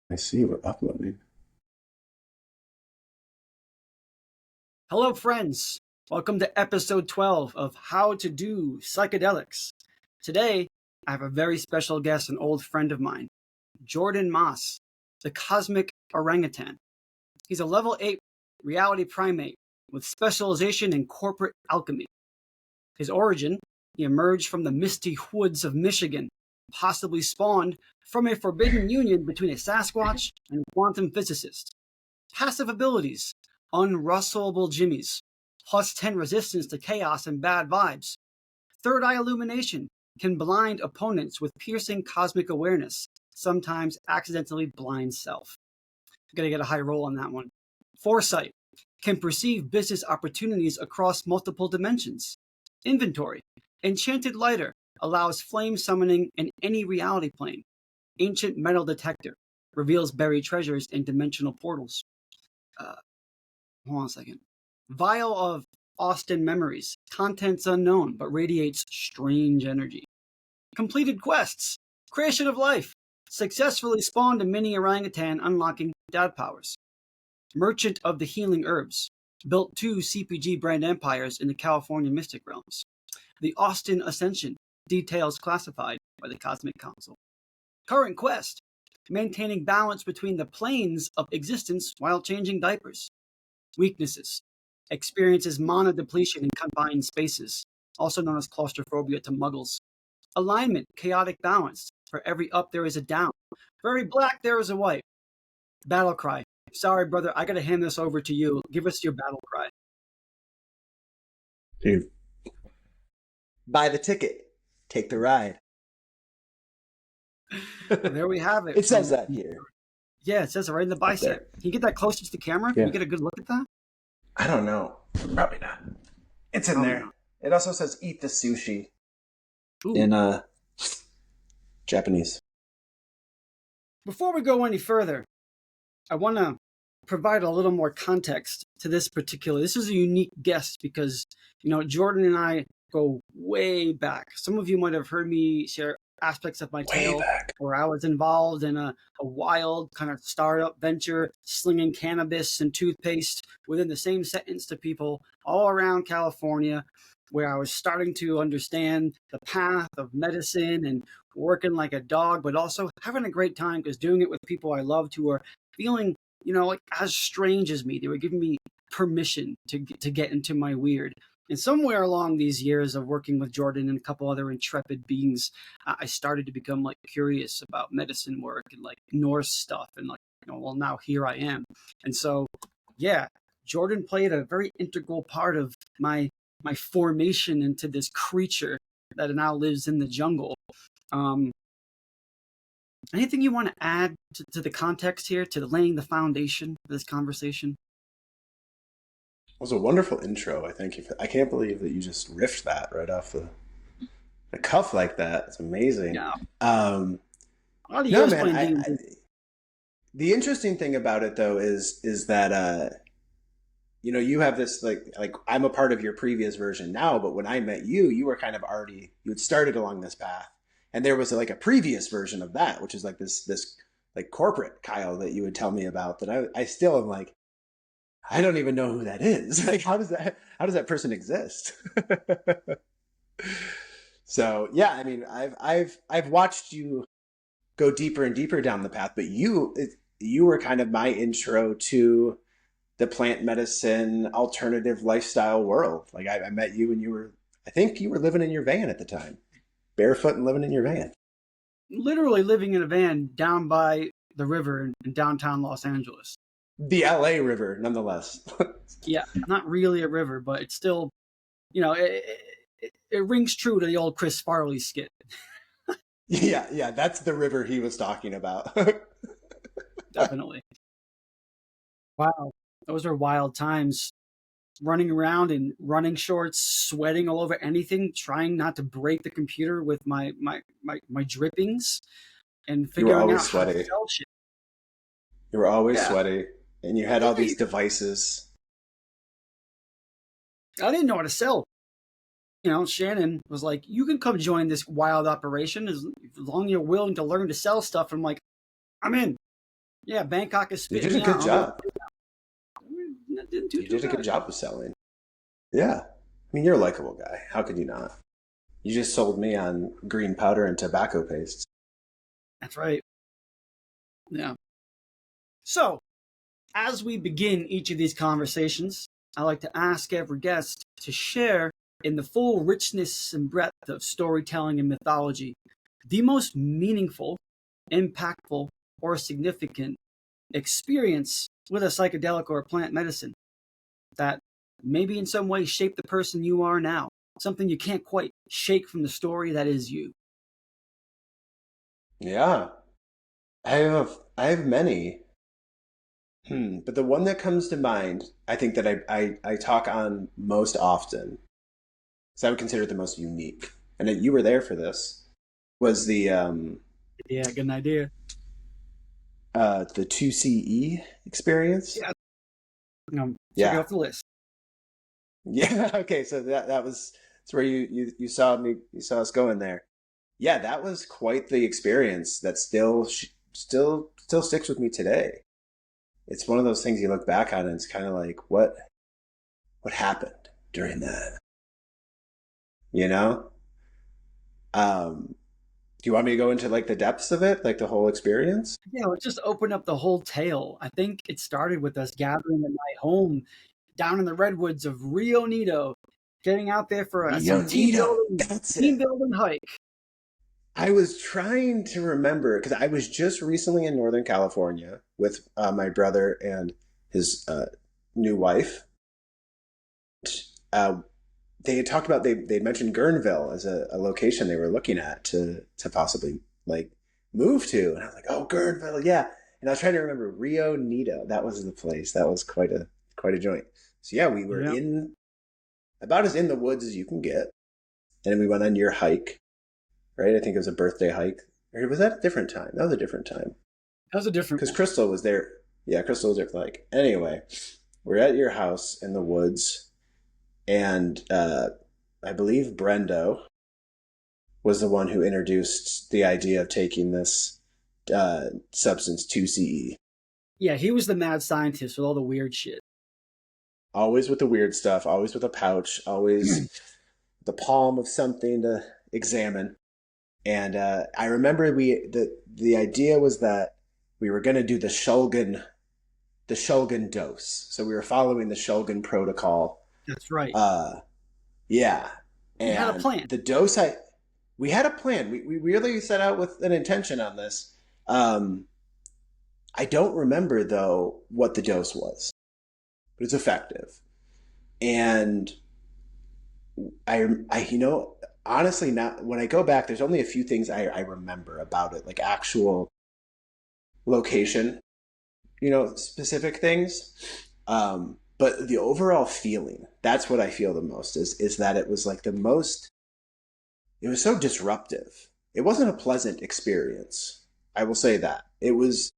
I see we're uploading. Hello, friends. Welcome to episode 12 of How to Do Psychedelics. Today, I have a very special guest, an old friend of mine, Jordan Maas, the Cosmic Orangutan. He's a level 8 reality primate with specialization in corporate alchemy. His origin, he emerged from the misty woods of Michigan, possibly spawned from a forbidden union between a Sasquatch and a quantum physicist. Passive abilities, unrustleable jimmies, plus 10 resistance to chaos and bad vibes. Third eye illumination can blind opponents with piercing cosmic awareness, sometimes accidentally blind self. Gotta get a high roll on that one. Foresight can perceive business opportunities across multiple dimensions. Inventory, enchanted lighter, allows flame summoning in any reality plane. Ancient metal detector reveals buried treasures in dimensional portals. Hold on a second. Vial of Austin memories, contents unknown, but radiates strange energy. Completed quests, creation of life, successfully spawned a mini orangutan unlocking dad powers. Merchant of the healing herbs, built 2 CPG brand empires in the California Mystic realms. The Austin Ascension, details classified by the Cosmic Council. Current quest, maintaining balance between the planes of existence while changing diapers. Weaknesses, experiences mana depletion in confined spaces, also known as claustrophobia to muggles. Alignment, chaotic balance. For every up, there is a down. For every black, there is a white. Battle cry. Sorry, brother, I gotta hand this over to you. Give us your battle cry. Dude, Buy the ticket, take the ride. There we have it. It says that here. Yeah, it says it right in the bicep. Can you get that closer to the camera? Can Yeah. we get a good look at that? I don't know. Probably not. It's in there. No. It also says eat the sushi Ooh. in Japanese. Before we go any further, I want to provide a little more context to this particular. This is a unique guest because, Jordan and I go way back. Some of you might have heard me share aspects of my tale back. where I was involved in a wild kind of startup venture, slinging cannabis and toothpaste within the same sentence to people all around California, where I was starting to understand the path of medicine and working like a dog, but also having a great time because doing it with people I loved who are feeling, like as strange as me. They were giving me permission to get into my weird. And somewhere along these years of working with Jordan and a couple other intrepid beings, I started to become like curious about medicine work and like Norse stuff. And like, well, now here I am. And so, yeah, Jordan played a very integral part of my formation into this creature that now lives in the jungle. Anything you want to add to the context here, to laying the foundation for this conversation? It was a wonderful intro. I thank you for. I can't believe that you just riffed that right off the cuff like that. It's amazing. Yeah. No, Adios, man. The interesting thing about it though is that you have this like I'm a part of your previous version now, but when I met you, you were kind of already you had started along this path, and there was like a previous version of that, which is like this like corporate Kyle that you would tell me about that I still am like. I don't even know who that is. Like, how does that person exist? So yeah, I mean, I've watched you go deeper and deeper down the path, but you were kind of my intro to the plant medicine alternative lifestyle world. Like I met you and I think you were living in your van at the time, barefoot and living in your van. Literally living in a van down by the river in downtown Los Angeles. The LA River, nonetheless. Yeah, not really a river, but it's still, it rings true to the old Chris Farley skit. Yeah, that's the river he was talking about. Definitely. Wow, those are wild times. Running around in running shorts, sweating all over anything, trying not to break the computer with my drippings, and figuring out how to sell shit. You were always sweaty. And you had all these devices. I didn't know how to sell. Shannon was like, you can come join this wild operation as long as you're willing to learn to sell stuff. I'm like, I'm in. Yeah, Bangkok is You spitting did a me good out. job. Didn't do You too did a good bad. job of selling. Yeah. I mean, you're a likable guy. How could you not? You just sold me on green powder and tobacco paste. That's right. Yeah. So, as we begin each of these conversations, I like to ask every guest to share in the full richness and breadth of storytelling and mythology the most meaningful, impactful, or significant experience with a psychedelic or a plant medicine that maybe in some way shaped the person you are now, something you can't quite shake from the story that is you. Yeah. I have many. But the one that comes to mind, I think that I talk on most often, because I would consider it the most unique, and that you were there for this, was Yeah, good idea. the 2CE experience. Yeah, check it Yeah. off the list. Yeah. Okay. So that was that's where you saw me, you saw us going there. Yeah, that was quite the experience that still sticks with me today. It's one of those things you look back on and it's kind of like what happened during that, you know? Um, do you want me to go into like the depths of it, like the whole experience? Yeah, let's just open up the whole tale. I think it started with us gathering at my home down in the redwoods of Rio Nito, getting out there for some Leonito, that's team it. building hike. I was trying to remember because I was just recently in Northern California with my brother and his new wife. Uh, they had talked about they mentioned Guerneville as a location they were looking at to possibly like move to, and I was like, oh, Guerneville, yeah. And I was trying to remember Rio Nito. That was the place. That was quite a joint. So yeah, we were Yeah. in about as in the woods as you can get, and then we went on your hike. Right, I think it was a birthday hike. Or was that a different time? That was a different time That was a different because one. Crystal was there. Yeah, Crystal was there for the hike. Anyway, we're at your house in the woods, and I believe Brendo was the one who introduced the idea of taking this substance 2CE. Yeah, he was the mad scientist with all the weird shit. Always with the weird stuff, always with a pouch, always the palm of something to examine. And I remember the idea was that we were going to do the Shulgin dose. So we were following the Shulgin protocol. That's right. Yeah. You had a And plan. the dose we had a plan. We really set out with an intention on this. I don't remember though what the dose was, but it's effective. And honestly, now when I go back, there's only a few things I remember about it, like actual location, specific things. But the overall feeling, that's what I feel the most is that it was like it was so disruptive. It wasn't a pleasant experience. I will say that. It was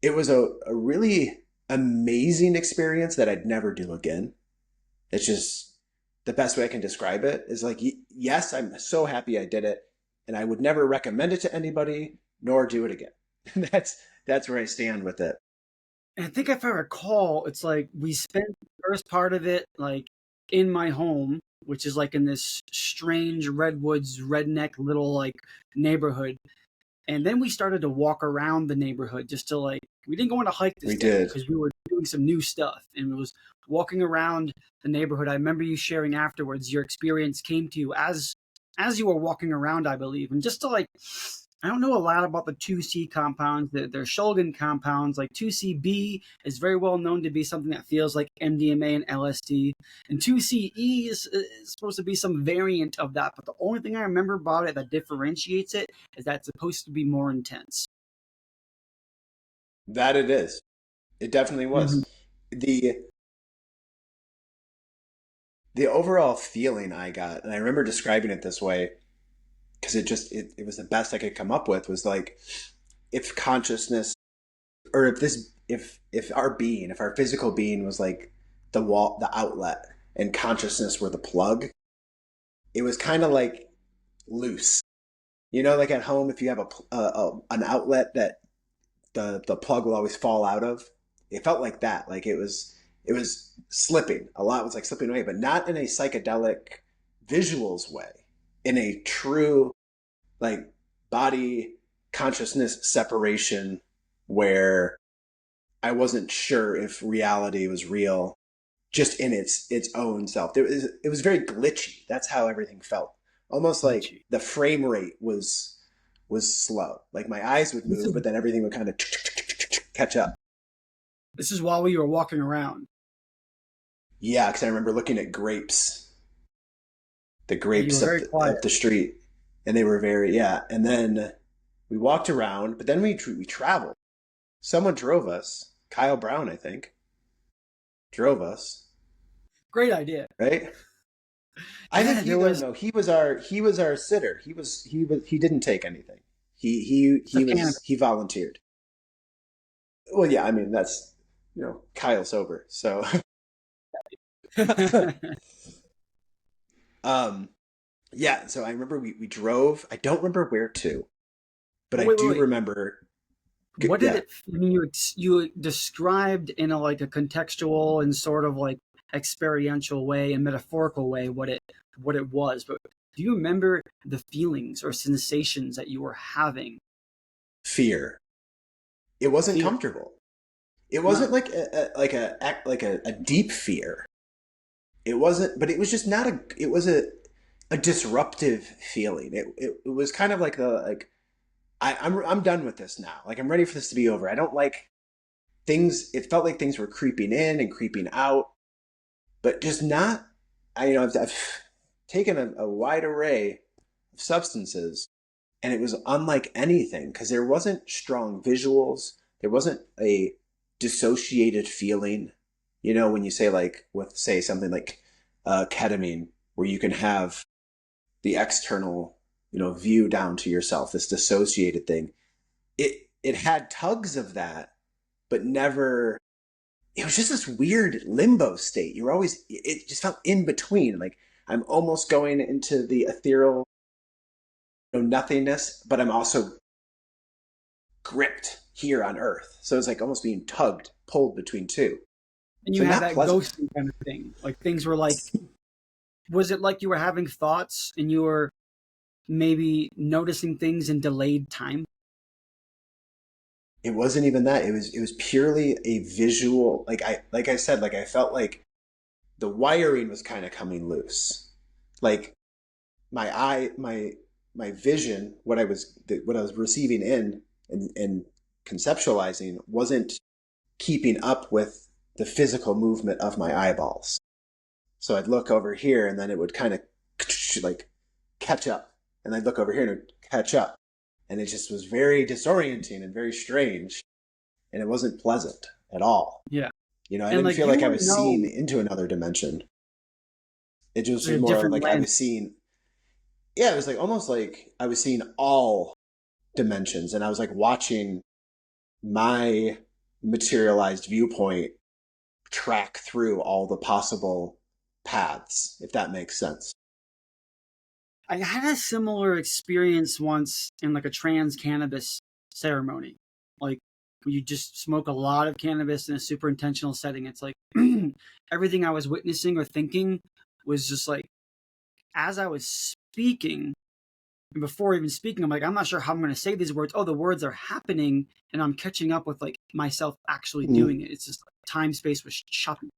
a really amazing experience that I'd never do again. It's just the best way I can describe it is like, yes, I'm so happy I did it, and I would never recommend it to anybody, nor do it again. That's where I stand with it. And I think if I recall, it's like we spent the first part of it like in my home, which is like in this strange redwoods redneck little like neighborhood. And then we started to walk around the neighborhood just to like we didn't go on a hike this We day did. because we were doing some new stuff and it was walking around the neighborhood. I remember you sharing afterwards your experience came to you as you were walking around, I believe. And just to like I don't know a lot about the 2C compounds. They're Shulgin compounds. Like 2CB is very well known to be something that feels like MDMA and LSD. And 2CE is supposed to be some variant of that. But the only thing I remember about it that differentiates it is that it's supposed to be more intense. That it is. It definitely Mm-hmm. was. The the overall feeling I got, and I remember describing it this way because it was the best I could come up with was like if consciousness or if our being, if our physical being was like the outlet and consciousness were the plug, it was kind of like loose. Like at home if you have an outlet that the plug will always fall out of. It felt like that. Like it was slipping. A lot was like slipping away, but not in a psychedelic visuals way. In a true like body consciousness separation where I wasn't sure if reality was real just in its own self. It was very glitchy. That's how everything felt. Almost like Glitchy. the frame rate was slow. Like my eyes would This move, is but then everything would kind of catch up. this is while we were walking around. Yeah, because I remember looking at grapes, the And you grapes were very quiet. up the street, and they were very yeah. And then we walked around, but then we traveled. Someone drove us. Kyle Brown, I think, drove us. Great idea. Right? I think Yeah, there was no, he was our sitter. He didn't take anything. the cannabis. He volunteered. Well, yeah, I mean that's Kyle's sober, so um yeah. So I remember we drove. I don't remember where to, but I do Wait. remember. What did Yeah, it? I mean, you described in a like a contextual and sort of like experiential way and metaphorical way what it was. But do you remember the feelings or sensations that you were having? fear. It wasn't Fear. comfortable. It wasn't No. like a deep fear. It wasn't, but it was just not a. It was a disruptive feeling. It was kind of like I'm done with this now. Like I'm ready for this to be over. I don't like things. It felt like things were creeping in and creeping out, but just not. I've taken a wide array of substances, and it was unlike anything because there wasn't strong visuals. There wasn't a dissociated feeling. When you say like with say something like ketamine, where you can have the external view down to yourself, this dissociated thing. It had tugs of that, but never. It was just this weird limbo state. It just felt in between. Like I'm almost going into the ethereal nothingness, but I'm also gripped here on earth. So it's like almost being pulled between two. And you So had not that pleasant. ghosting kind of thing. Like things were like, was it like you were having thoughts and you were maybe noticing things in delayed time? It wasn't even that. It was purely a visual. Like I said, like I felt like the wiring was kind of coming loose. Like my vision, what I was receiving in and conceptualizing wasn't keeping up with the physical movement of my eyeballs. So I'd look over here and then it would kind of like catch up. And I'd look over here and it would catch up. And it just was very disorienting and very strange. And it wasn't pleasant at all. Yeah. I And didn't like feel you like I were was seeing into another dimension. It just a was more different like I lens. was seeing, yeah, it was like almost like I was seeing all dimensions. And I was like watching my materialized viewpoint track through all the possible paths, if that makes sense. I had a similar experience once in like a trans cannabis ceremony. Like you just smoke a lot of cannabis in a super intentional setting. It's like everything I was witnessing or thinking was just like as I was speaking, and before even speaking, I'm like, I'm not sure how I'm going to say these words. Oh, the words are happening, and I'm catching up with like myself actually Mm. doing it. It's just like time space was choppy.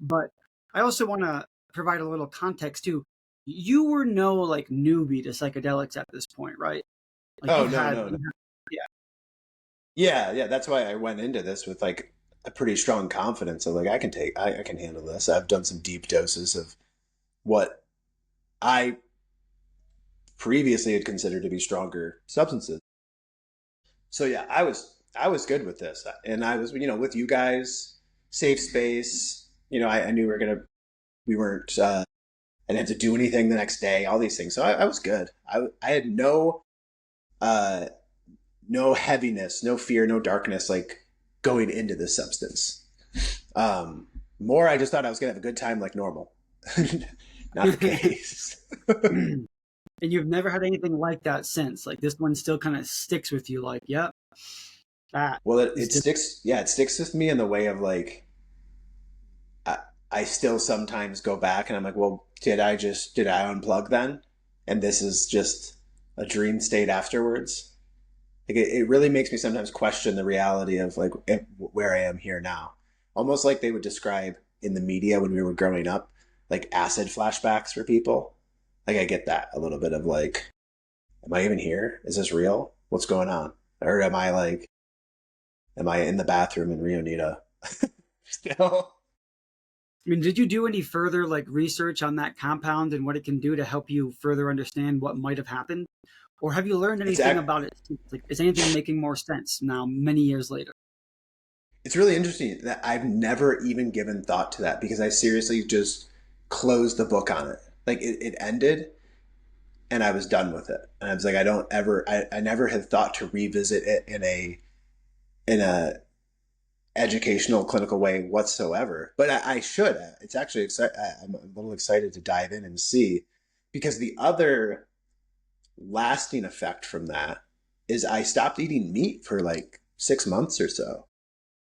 But I also want to provide a little context too. You were no like newbie to psychedelics at this point, right? Like Oh no, no, no. yeah, Yeah, yeah. That's why I went into this with like a pretty strong confidence of like I can handle this. I've done some deep doses of what I previously had considered to be stronger substances. So yeah, I was good with this, and I was with you guys, safe space. I knew we weren't. I didn't have to do anything the next day. All these things, so I was good. I had uh, no heaviness, no fear, no darkness, like going into this substance. More, I just thought I was gonna have a good time like normal. Not the case. and you've never had anything like that since. Like this one still kind of sticks with you. Like, yep, That Well, it, is it just, sticks. Yeah, it sticks with me in the way of like I, I still sometimes go back and I'm like, well, did I unplug then? And this is just a dream state afterwards. Like it really makes me sometimes question the reality of like where I am here now. Almost like they would describe in the media when we were growing up, like acid flashbacks for people. Like I get that a little bit of like, am I even here? Is this real? What's going on? Or am I in the bathroom in Rio Nita still? I mean, did you do any further like research on that compound and what it can do to help you further understand what might have happened? Or have you learned It's anything act, about it? Like, is anything making more sense now, many years later? it's really interesting that I've never even given thought to that because I seriously just closed the book on it. Like it ended and I was done with it. And I was like, I never had thought to revisit it in a educational clinical way whatsoever. But I should. It's actually I'm a little excited to dive in and see because the other lasting effect from that is I stopped eating meat for like 6 months or so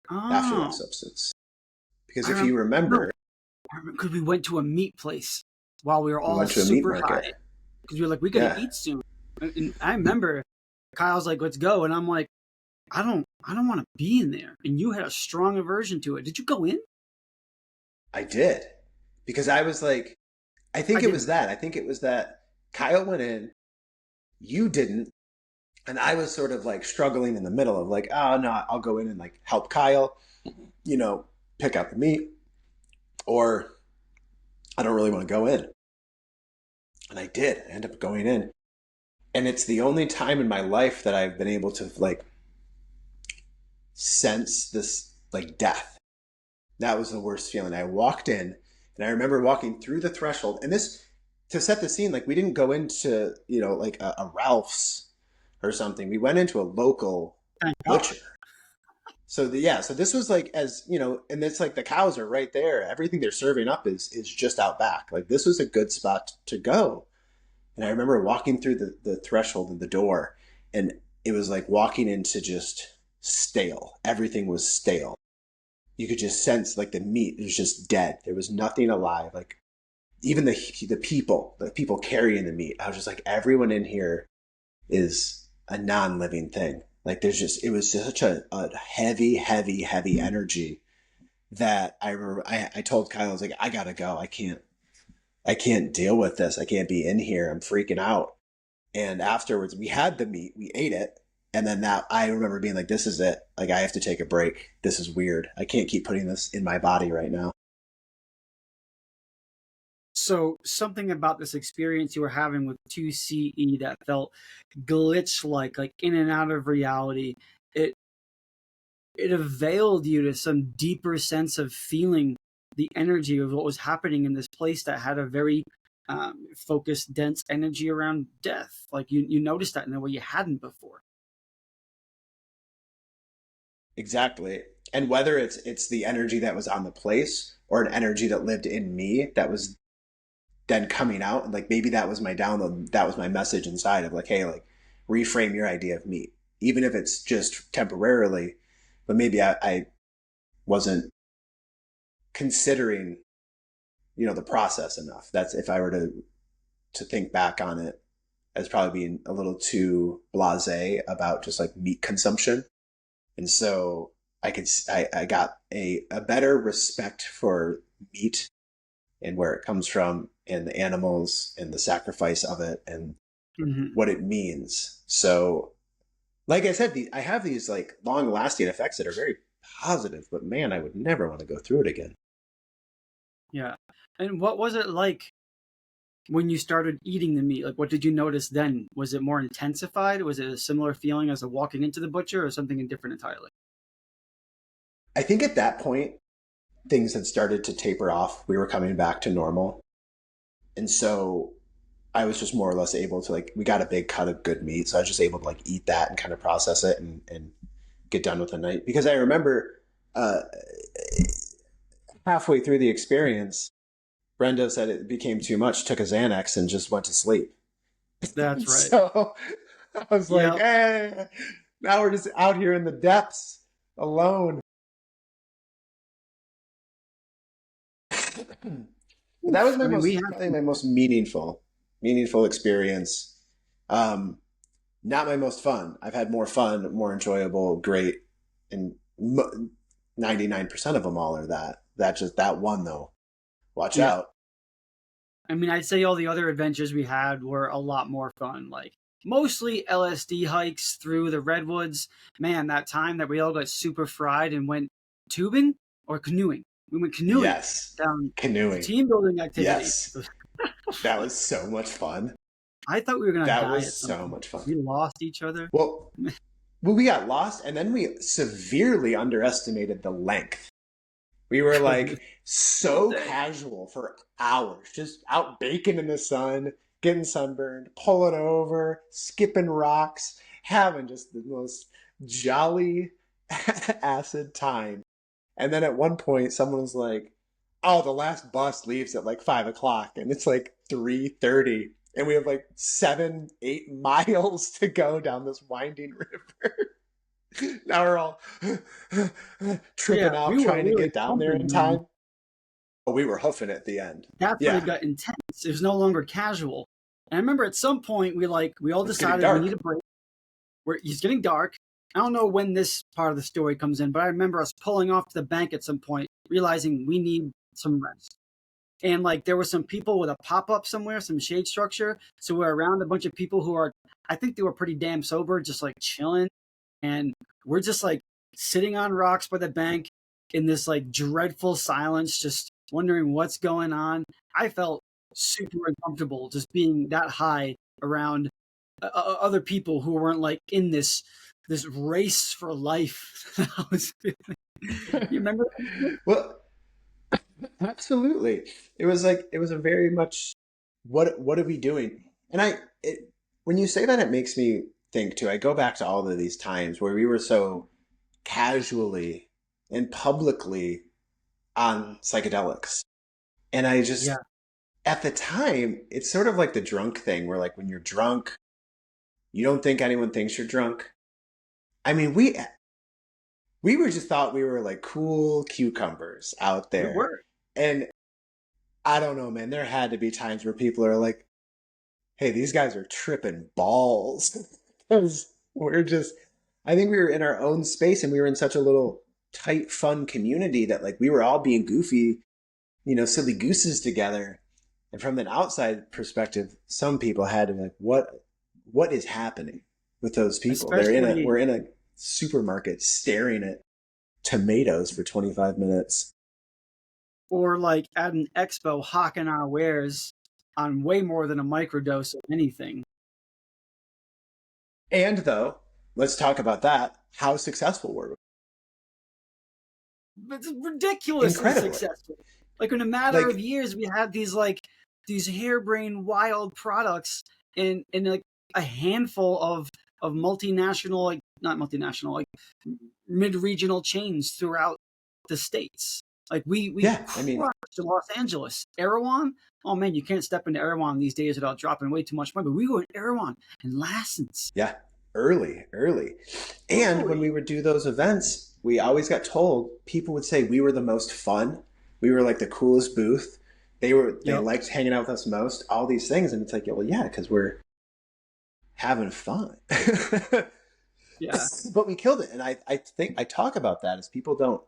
after that Oh, substance. Because I if you remember remember, because we went to a meat place while we were we all went to a meat super high market. because we were like, we gotta Yeah, eat soon. And I remember Kyle's like, let's go, and I'm like, I don't want to be in there. And you had a strong aversion to it. Did you go in? I did. Because I was like, I I think it was didn't. that. I think it was that Kyle went in, you didn't, and I was sort of like struggling in the middle of like, oh no, I'll go in and like help Kyle, you know, pick out the meat, or I don't really want to go in. And I did. I ended up going in. And it's the only time in my life that I've been able to like sense this like death. That was the worst feeling. I walked in and I remember walking through the threshold and this to set the scene, like we didn't go into, you know, like a Ralph's or something. We went into a local Thank God. butcher. So yeah, so this was like as you know, and it's like the cows are right there. Everything they're serving up is just out back. Like this was a good spot to go. And I remember walking through the threshold of the door, and it was like walking into just stale. Everything was stale. You could just sense like the meat was just dead. There was nothing alive. Like even the people carrying the meat. I was just like, everyone in here is a non-living thing. Like there's just it was such a heavy, heavy, heavy energy that I remember I told Kyle, I was like, I gotta go. I can't deal with this. I can't be in here. I'm freaking out. And afterwards we had the meat, we ate it. And then that I remember being like, this is it. Like I have to take a break. This is weird. I can't keep putting this in my body right now. So something about this experience you were having with 2CE that felt glitch like in and out of reality, it it availed you to some deeper sense of feeling the energy of what was happening in this place that had a very focused, dense energy around death. Like you noticed that in a way you hadn't before. Exactly. And whether it's the energy that was on the place or an energy that lived in me that was then coming out, and like maybe that was my download, that was my message inside of like, hey, like reframe your idea of meat, even if it's just temporarily. But maybe I wasn't considering, you know, the process enough. That's if I were to think back on it as probably being a little too blasé about just like meat consumption. And so I got a better respect for meat and where it comes from and the animals and the sacrifice of it and Mm-hmm. what it means. So like I said, I have these like long lasting effects that are very positive, but man, I would never want to go through it again. Yeah. And what was it like when you started eating the meat? Like, what did you notice then? Was it more intensified? Was it a similar feeling as a walking into the butcher, or something different entirely? I think at that point, things had started to taper off. We were coming back to normal. And so I was just more or less able to like, we got a big cut of good meat. So I was just able to like eat that and kind of process it and get done with the night. Because I remember uh, halfway through the experience, Brenda said it became too much, took a Xanax and just went to sleep. That's right. So I was like, Yeah. eh, Now we're just out here in the depths alone. That was I mean, we probably have my most meaningful experience. Not my most fun. I've had more fun, more enjoyable, great, and 99% of them all are that. That just that one though. Watch yeah. out. I mean, I'd say all the other adventures we had were a lot more fun. Like mostly LSD hikes through the redwoods. Man, that time that we all got super fried and went tubing or canoeing. We went canoeing Yes. down the Canoeing. team building activity. Yes. That was so much fun. I thought we were gonna That die was at some so point. much fun. We lost each other. Well, we got lost and then we severely underestimated the length. We were like so casual for hours, just out baking in the sun, getting sunburned, pulling over, skipping rocks, having just the most jolly acid time. And then at one point, someone was like, "Oh, the last bus leaves at like 5 o'clock," and it's like 3:30, and we have like 7, 8 miles to go down this winding river. Now we're all Yeah, tripping out we were trying to really get down there in pumping, man. time. Oh, we were hoofing at the end. That's when it Yeah, got intense. It was no longer casual. And I remember at some point we all it's getting decided we need a dark. break. It's getting dark. I don't know when this part of the story comes in, but I remember us pulling off to the bank at some point, realizing we need some rest. And like there were some people with a pop up somewhere, some shade structure. So we're around a bunch of people who are, I think they were pretty damn sober, just like chilling. And we're just like sitting on rocks by the bank in this like dreadful silence, just wondering what's going on. I felt super uncomfortable just being that high around other people who weren't like in this race for life. You remember? Well, absolutely. It was a very much what are we doing? And when you say that, it makes me think too. I go back to all of these times where we were so casually and publicly on psychedelics. And I just Yeah, at the time, it's sort of like the drunk thing where like when you're drunk, you don't think anyone thinks you're drunk. I mean, we were just thought we were like cool cucumbers out we there. were. And I don't know, man, there had to be times where people are like, "Hey, these guys are tripping balls." Because we're just I think we were in our own space and we were in such a little tight fun community that like we were all being goofy, silly gooses together. And from an outside perspective, some people had to be like, what is happening with those people? Especially We're in a supermarket staring at tomatoes for 25 minutes. or like at an expo hawking our wares on way more than a microdose of anything. And though, let's talk about that. How successful were It's we? ridiculously Incredibly. successful. Like in a matter of Like, years, we had these harebrained wild products in like a handful of multinational, like not multinational, like mid regional chains throughout the states. Like we yeah, I mean, crushed Los Angeles. Erewhon, oh man, you can't step into Erewhon these days without dropping way too much money. But we go in Erewhon and Lassens. yeah, early. And when we Early. would do those events, we always got told people would say we were the most fun. We were like the coolest booth. They Yep. liked hanging out with us most, all these things. And it's like, yeah, well, yeah, because we're having fun. Yeah. But we killed it. And I think I talk about that as people don't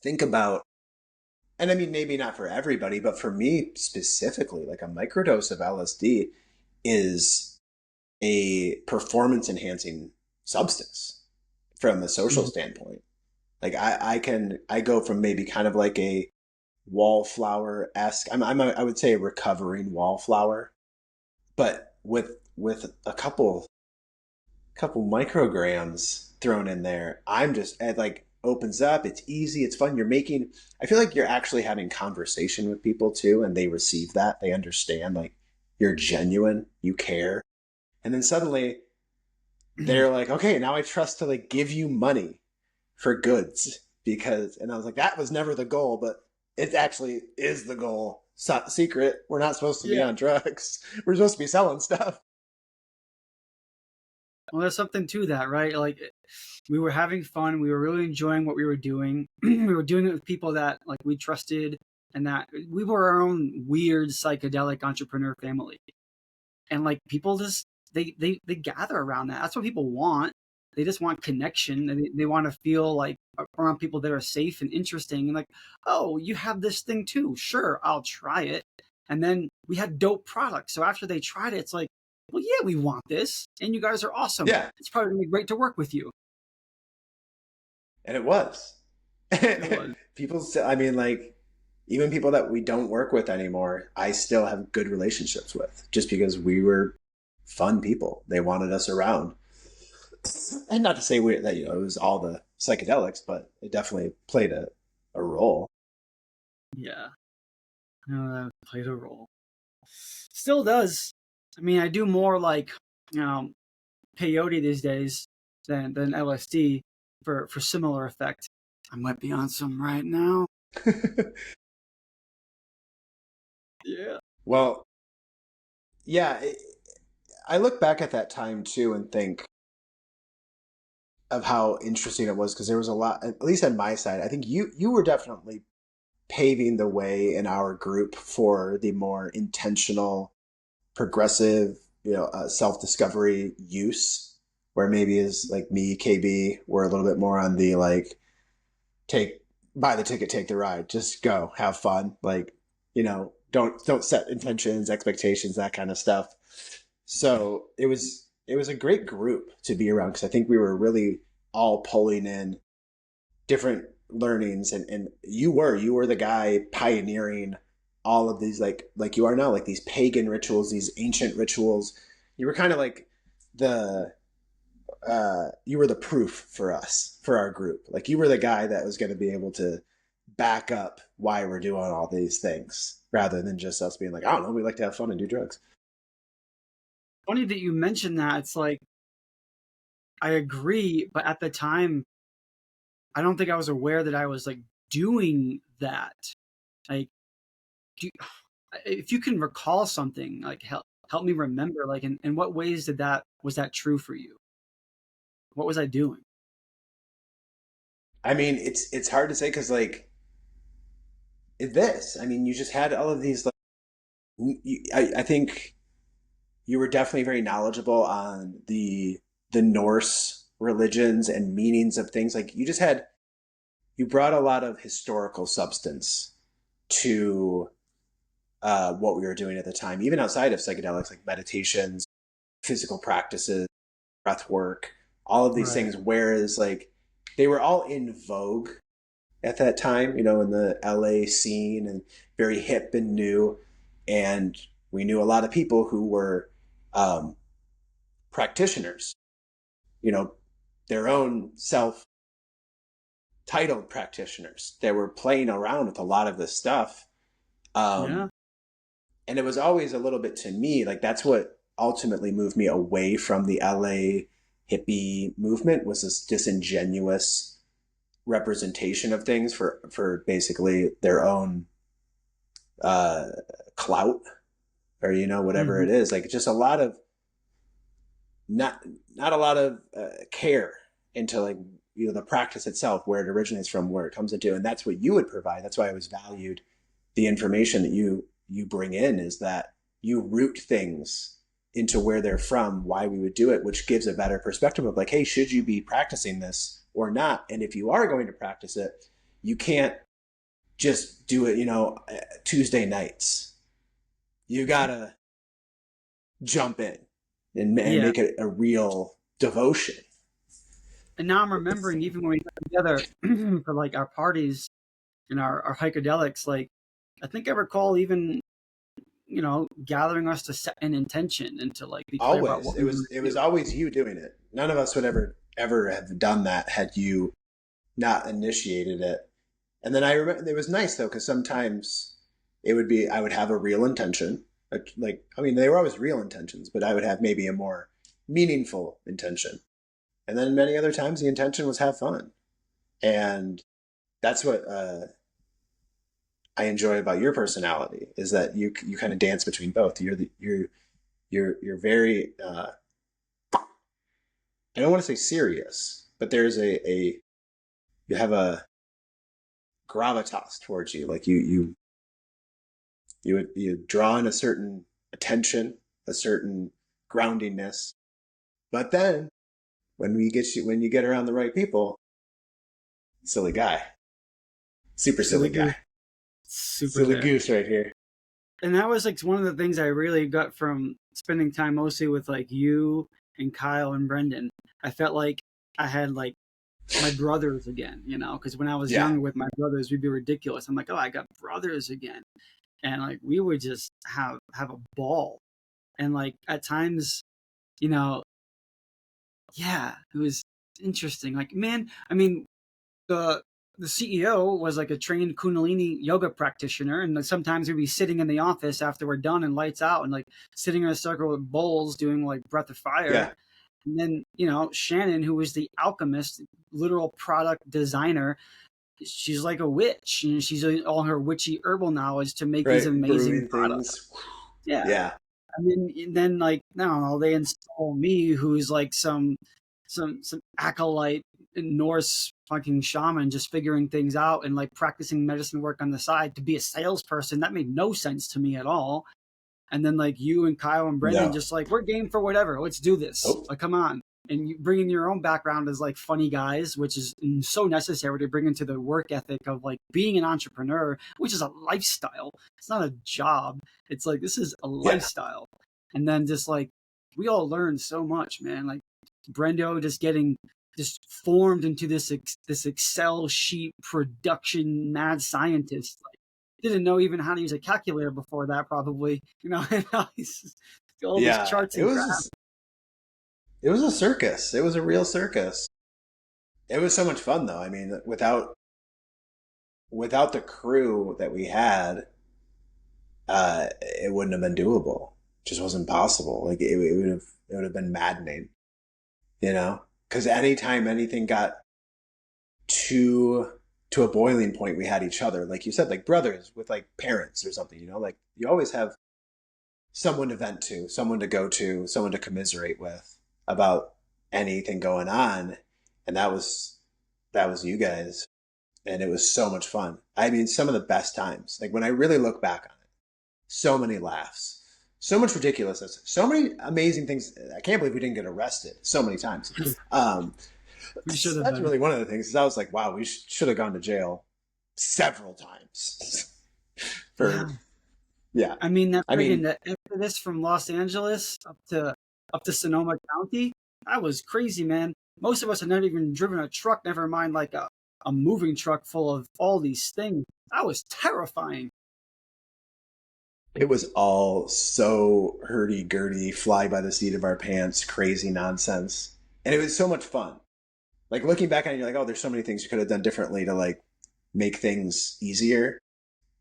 think about, and I mean, maybe not for everybody, but for me specifically, like a microdose of LSD is a performance enhancing substance from a social Mhm. standpoint. Like I go from maybe kind of like a wallflower esque. I would say a recovering wallflower, but with a couple micrograms thrown in there, I'm just it like opens up. It's easy. It's fun. I feel like you're actually having conversation with people too, and they receive that. They understand like you're genuine. You care. And then suddenly they're like, okay, now I trust to like give you money for goods and I was like, that was never the goal, but it actually is the goal. Secret. We're not supposed to be Yeah. on drugs. We're supposed to be selling stuff. Well, there's something to that, right? Like we were having fun. We were really enjoying what we were doing. We were doing it with people that like we trusted, and that we were our own weird psychedelic entrepreneur family. And like people just they gather around that. That's what people want. They just want connection. They want to feel like around people that are safe and interesting. And like, oh, you have this thing too. Sure, I'll try it. And then we had dope products. So after they tried it, it's like, well, yeah, we want this, and you guys are awesome. Yeah, It's probably gonna be great to work with you. and it was. It was. People still, I mean, like, even people that we don't work with anymore, I still have good relationships with just because we were fun people. They wanted us around. And not to say that, it was all the psychedelics, but it definitely played a role. Yeah, no, that played a role. Still does. I mean, I do more like peyote these days than LSD for similar effect. I might be on some right now. Yeah. Well, yeah, I look back at that time too and think of how interesting it was because there was a lot, at least on my side. I think you were definitely paving the way in our group for the more intentional, progressive, self-discovery use, where maybe is like me, KB, we're a little bit more on the like take buy the ticket, take the ride, just go, have fun, like don't set intentions, expectations, that kind of stuff. So it was a great group to be around because I think we were really all pulling in different learnings, and you were the guy pioneering all of these, like you are now, like these pagan rituals, these ancient rituals. You were kind of like the you were the proof for us, for our group. Like you were the guy that was going to be able to back up why we're doing all these things rather than just us being like, I don't know, we like to have fun and do drugs. Funny that you mentioned that. It's like I agree, but at the time, I don't think I was aware that I was like doing that. Like, if you can recall something, like help me remember. Like, in what ways was that true for you? What was I doing? I mean, it's hard to say because like this, I mean, you just had all of these. Like, I think you were definitely very knowledgeable on the Norse religions and meanings of things. Like you brought a lot of historical substance to what we were doing at the time, even outside of psychedelics, like meditations, physical practices, breath work, all of these Right. things. Whereas like they were all in vogue at that time, in the LA scene and very hip and new. And we knew a lot of people who were um, practitioners, you know, their own self titled practitioners. They were playing around with a lot of this stuff. Yeah. Um, and it was always a little bit to me, like that's what ultimately moved me away from the LA hippie movement was this disingenuous representation of things for basically their own uh, clout or whatever Hmm. it is, like just a lot of not not a lot of care into like the practice itself, where it originates from, where it comes into, and that's what you would provide. That's why I always valued the information that you bring in, is that you root things into where they're from, why we would do it, which gives a better perspective of like, hey, should you be practicing this or not? And if you are going to practice it, you can't just do it, Tuesday nights. You gotta jump in and Yeah. make it a real devotion. And now I'm remembering, even when we got together for like our parties and our psychedelics, like I think I recall even gathering us to set an intention and to like be clear about Always, what it we was want it to was do. always you doing it. None of us would ever have done that had you not initiated it. And then I remember it was nice though, because sometimes it would be I would have a real intention, like I mean they were always real intentions, but I would have maybe a more meaningful intention. And then many other times the intention was have fun, and that's what I enjoy about your personality, is that you kind of dance between both. You're very I don't want to say serious, but there's a you have a gravitas towards you. Like you draw in a certain attention, a certain groundingness. But then when you get around the right people, silly guy. Super silly Silly guy. goose. Super Silly there. goose right here. And that was like one of the things I really got from spending time mostly with like you and Kyle and Brendan. I felt like I had like my brothers again, you know, because when I was Yeah. younger with my brothers, we'd be ridiculous. I'm like, oh, I got brothers again, and like we would just have a ball, and like at times, you know, yeah, it was interesting. Like, man, I mean, the the CEO was like a trained Kundalini yoga practitioner, and like, sometimes we'd be sitting in the office after we're done and lights out, and like sitting in a circle with bowls doing like breath of fire. Yeah. And then, you know, Shannon, who was the alchemist, literal product designer, she's like a witch, and she's all her witchy herbal knowledge to make these Right. amazing Brewing products. things. Yeah. Yeah. And then like, I don't know, they install me, who's like some acolyte Norse fucking shaman, just figuring things out and like practicing medicine work on the side to be a salesperson. That made no sense to me at all. And then like you and Kyle and Brendan, No. just like, we're game for whatever. Let's do this. Oh. Like, come on. And you bring in your own background as like funny guys, which is so necessary to bring into the work ethic of like being an entrepreneur, which is a lifestyle. It's not a job. It's like, this is a Yeah. lifestyle. And then just like, we all learned so much, man. Like Brendo just formed into this Excel sheet production mad scientist. Like, didn't know even how to use a calculator before that, probably. You know, and now he's all these Yeah. charts and graphs. It was a circus. It was a real circus. It was so much fun though. I mean, without the crew that we had, it wouldn't have been doable. It just wasn't possible. Like it would have been maddening, you know? Because anytime anything got to a boiling point, we had each other. Like you said, like brothers with like parents or something, you know? Like you always have someone to vent to, someone to go to, someone to commiserate with about anything going on. And that was you guys. And it was so much fun. I mean, some of the best times. Like when I really look back on it, so many laughs, so much ridiculousness, so many amazing things. I can't believe we didn't get arrested so many times. We should have That's been. really one of the things. Is I was like, wow, we should have gone to jail several times. Yeah. I mean, that I mean, the exodus from Los Angeles up to Sonoma County, that was crazy, man. Most of us had never even driven a truck, never mind like a moving truck full of all these things. That was terrifying. it was all so hurdy-gurdy, fly by the seat of our pants, crazy nonsense. And it was so much fun. Like looking back on it, you're like, oh, there's so many things you could have done differently to like make things easier,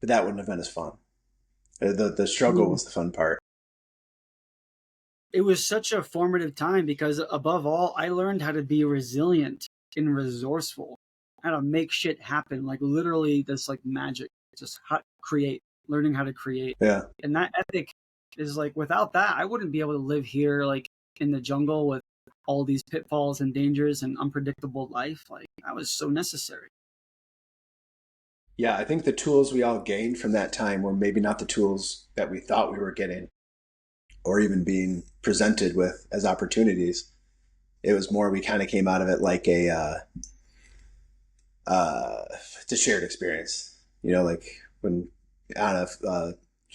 but that wouldn't have been as fun. The struggle was the fun part. It was such a formative time because above all, I learned how to be resilient and resourceful, how to make shit happen. Like literally this like magic, just learning how to create. Yeah. And that ethic is like, without that, I wouldn't be able to live here like in the jungle with all these pitfalls and dangers and unpredictable life. Like that was so necessary. Yeah, I think the tools we all gained from that time were maybe not the tools that we thought we were getting or even being presented with as opportunities. It was more we kind of came out of it like it's a shared experience. You know, like when on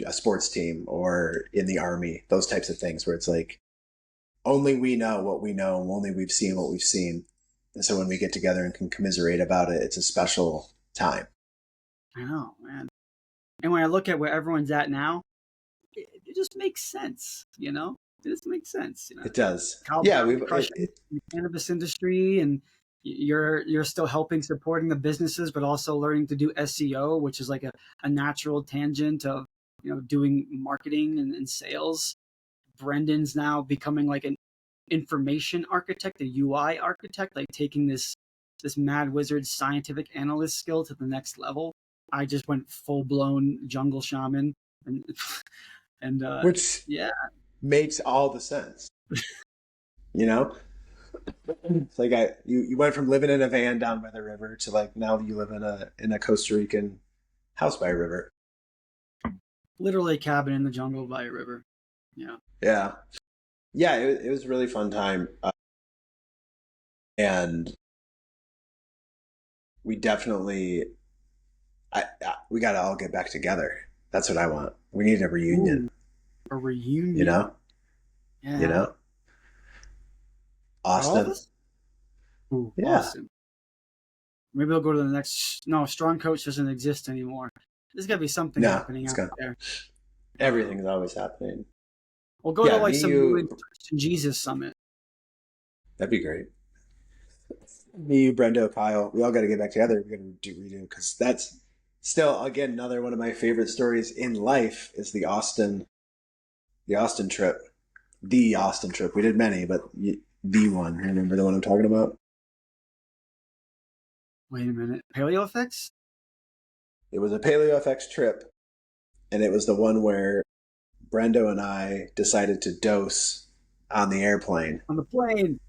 a sports team or in the army, those types of things where it's like only we know what we know, only we've seen what we've seen. And so when we get together and can commiserate about it, it's a special time. I know, man. And when I look at where everyone's at now, it just makes sense, you know? It just makes sense, you know? It does. Kyle Yeah, Brown's crushing the cannabis industry, and you're still helping supporting the businesses, but also learning to do SEO, which is like a natural tangent of, you know, doing marketing and sales. Brendan's now becoming like an information architect, a UI architect, like taking this mad wizard scientific analyst skill to the next level. I just went full blown jungle shaman, and which yeah, makes all the sense. You know, It's like you went from living in a van down by the river to like now you live in a Costa Rican house by a river. Literally a cabin in the jungle by a river. Yeah. Yeah, yeah. It was a really fun time, and we definitely we got to all get back together. That's what I want. We need a reunion. Ooh, a reunion. You know, Yeah. you know, All of Austin. us? Ooh, Yeah, Austin. Maybe I'll go to the next. No, Strong Coach doesn't exist anymore. There's got to be something no, happening it's out gone. there. Everything's always happening. We'll go to Yeah, like me, some you. Jesus summit. That'd be great. Me, you, Brendo, Kyle. We all got to get back together. We're gonna do redo because that's still again another one of my favorite stories in life is the Austin trip, the Austin trip. We did many, but the one. Remember the one I'm talking about? Wait a minute. Paleo effects? It was a Paleo FX trip, and it was the one where Brendo and I decided to dose on the airplane. On the plane.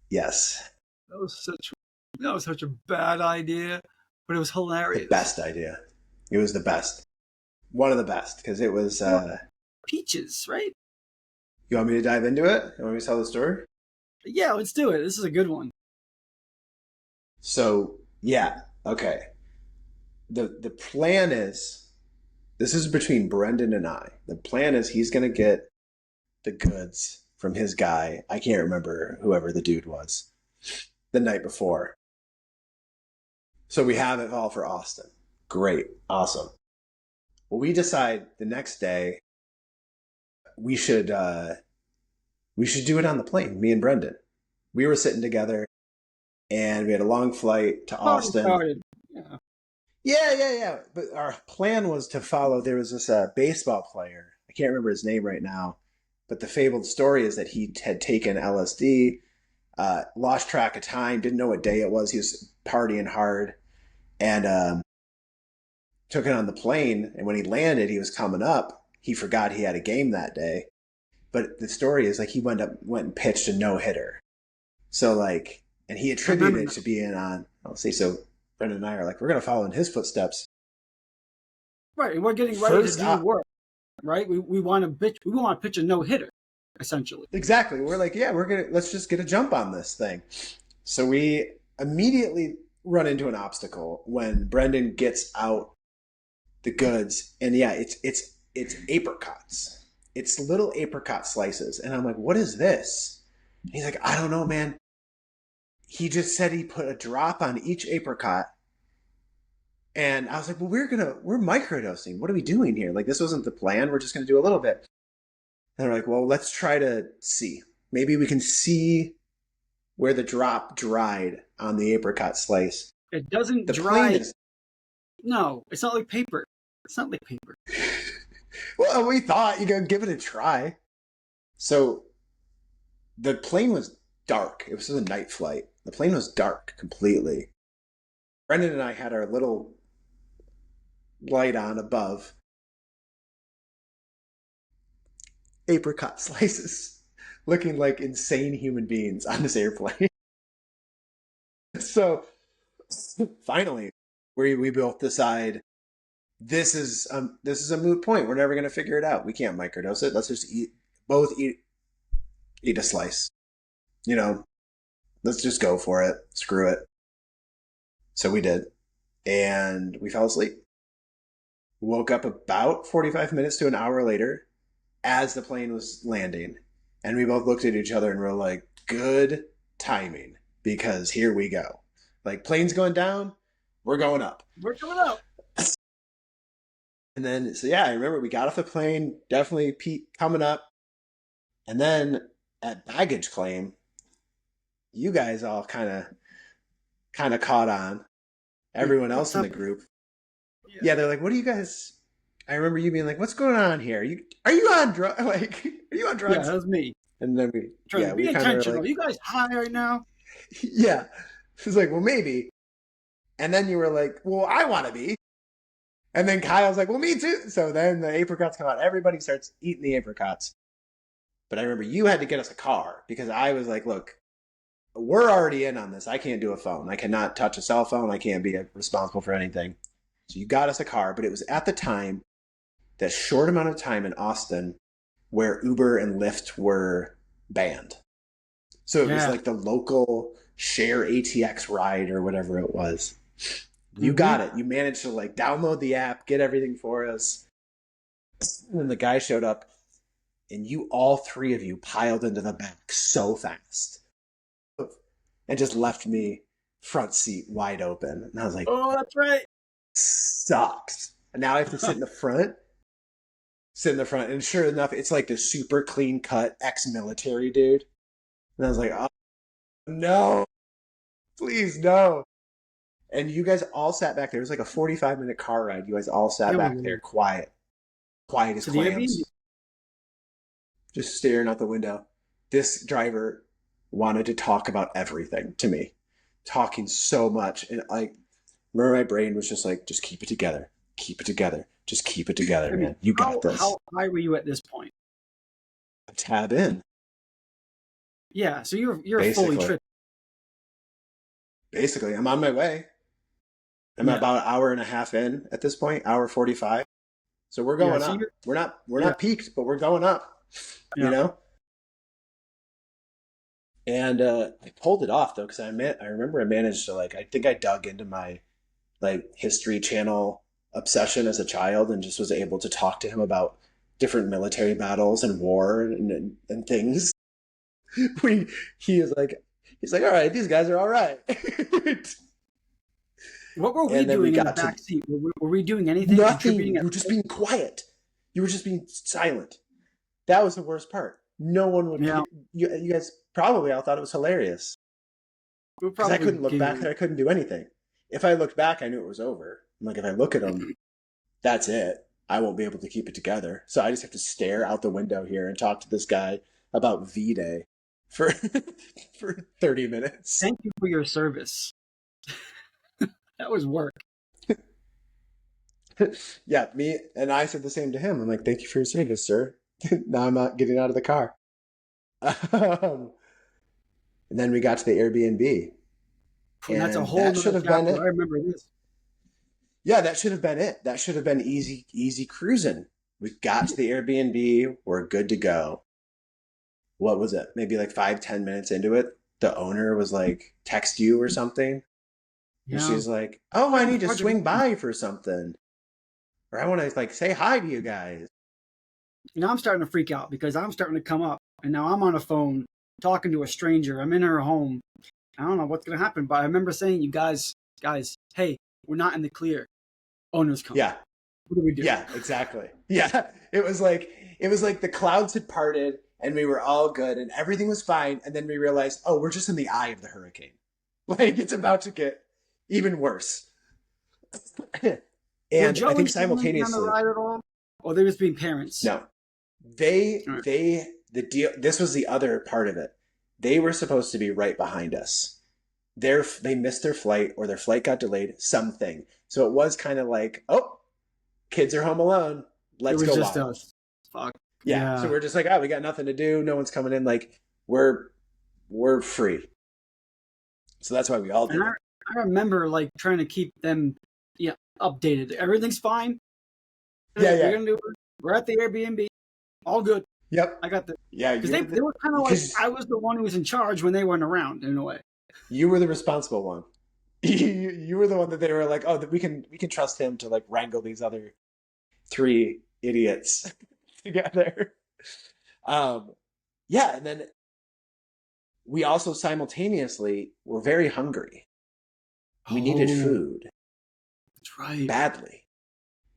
Yes, That was such a bad idea, but it was the hilarious. best idea. It was the best. One of the best because it was. Peaches, right? You want me to dive into it? You want me to tell the story? Yeah, let's do it. This is a good one. So yeah, okay. The plan is this is between Brendan and I. The plan is he's gonna get the goods from his guy. I can't remember whoever the dude was the night before. So we have it all for Austin. Great, awesome. Well, we decide the next day we should do it on the plane. Me and Brendan. We were sitting together, and we had a long flight to Austin. Started. Yeah. Yeah. But our plan was to follow. There was this baseball player. I can't remember his name right now, but the fabled story is that he had taken LSD, lost track of time, didn't know what day it was. He was partying hard, and took it on the plane. And when he landed, he was coming up. He forgot he had a game that day. But the story is like he went and pitched a no hitter. So like, and he attributed it to being on. I'll see. So Brendan and I are like, we're gonna follow in his footsteps. Right, and we're getting ready to do work. Right, we want to pitch a no hitter, essentially. Exactly. We're like, yeah, let's just get a jump on this thing. So we immediately run into an obstacle when Brendan gets out the goods, and yeah, it's apricots. It's little apricot slices, and I'm like, what is this? And he's like, I don't know, man. He just said he put a drop on each apricot. And I was like, well, we're microdosing. What are we doing here? Like, this wasn't the plan. We're just going to do a little bit. And they're like, well, let's try to see. Maybe we can see where the drop dried on the apricot slice. It doesn't dry. No, it's not like paper. It's not like paper. Well, we thought you could give it a try. So the plane was dark. It was a night flight. The plane was dark completely. Brendan and I had our little light on above. Apricot slices, looking like insane human beings on this airplane. So finally, we both decide this is a moot point. We're never going to figure it out. We can't microdose it. Let's just eat a slice. You know, let's just go for it. Screw it. So we did, and we fell asleep. Woke up about 45 minutes to an hour later as the plane was landing, and we both looked at each other and were like, good timing, because here we go. Like, plane's going down, we're going up. We're going up. And then, so yeah, I remember we got off the plane, definitely coming up. And then at baggage claim, you guys all kind of caught on. Everyone else in the group. Yeah, they're like, what do you guys... I remember you being like, what's going on here? Are you on drugs? Like, are you on drugs? Yeah, that was me. And then we kind of like, you guys high right now? Yeah. It was like, well, maybe. And then you were like, well, I want to be. And then Kyle's like, well, me too. So then the apricots come out. Everybody starts eating the apricots. But I remember you had to get us a car because I was like, look, we're already in on this. I can't do a phone. I cannot touch a cell phone. I can't be responsible for anything. So you got us a car, but it was at the time, that short amount of time in Austin where Uber and Lyft were banned. So it was like the local share ATX ride or whatever it was. You got it. You managed to like download the app, get everything for us. And then the guy showed up and all three of you piled into the back so fast and just left me front seat wide open. And I was like, oh, that's right. Sucks. And now I have to sit in the front. And sure enough, it's like the super clean cut ex-military dude. And I was like, oh, no, please, no. And you guys all sat back there. It was like a 45-minute car ride. You guys all sat back there quiet as clams. Just staring out the window. This driver wanted to talk about everything to me. Talking so much. And I remember my brain was just like, just keep it together. Keep it together. Just keep it together, man. You got this. How high were you at this point? A tab in. Yeah, so you're fully tripped. Basically, I'm on my way. I'm about an hour and a half in at this point, hour 45. So we're going up. We're not peaked, but we're going up. You know? And I pulled it off though, because I remember I managed to I think I dug into my History Channel obsession as a child and just was able to talk to him about different military battles and war and things. He's like, all right, these guys are all right. What were we doing in the back seat? Were we doing anything? Nothing. You were just being quiet. You were just being silent. That was the worst part. No one would. Yeah. You guys probably all thought it was hilarious. Because I couldn't look back and I couldn't do anything. If I looked back, I knew it was over. I'm like, if I look at them, that's it. I won't be able to keep it together. So I just have to stare out the window here and talk to this guy about V-Day for 30 minutes. Thank you for your service. That was work. Yeah, me and I said the same to him. I'm like, thank you for your service, sir. Now I'm not getting out of the car. And then we got to the Airbnb. And that's a whole other chapter. I remember this. Yeah, that should have been it. That should have been easy cruising. We got to the Airbnb. We're good to go. What was it? Maybe 5-10 minutes into it, the owner was like, text you or something. Yeah. And she's like, oh, I need to swing by for something. Or I want to say hi to you guys. Now I'm starting to freak out because I'm starting to come up and now I'm on a phone talking to a stranger. I'm in her home. I don't know what's going to happen, but I remember saying, you guys, hey, we're not in the clear. Owner's coming. Yeah. What do we do? Yeah, exactly. Yeah. It was like the clouds had parted and we were all good and everything was fine. And then we realized, oh, we're just in the eye of the hurricane. It's about to get even worse. And I think simultaneously, on the ride at all? Or they just being parents? No, the deal. This was the other part of it. They were supposed to be right behind us. They missed their flight or their flight got delayed. Something. So it was kind of like, oh, kids are home alone. Let's go. It was just us. Fuck. Yeah. So we're just like, oh, we got nothing to do. No one's coming in. We're free. So that's why we all did. I remember trying to keep them updated. Everything's fine. Yeah. We're at the Airbnb. All good. Yep. I got the. Yeah. Because they were kind of like, I was the one who was in charge when they weren't around in a way. You were the responsible one. You were the one that they were like, oh, we can trust him to wrangle these other three idiots together. Yeah. And then we also simultaneously were very hungry. We needed food. That's right. Badly.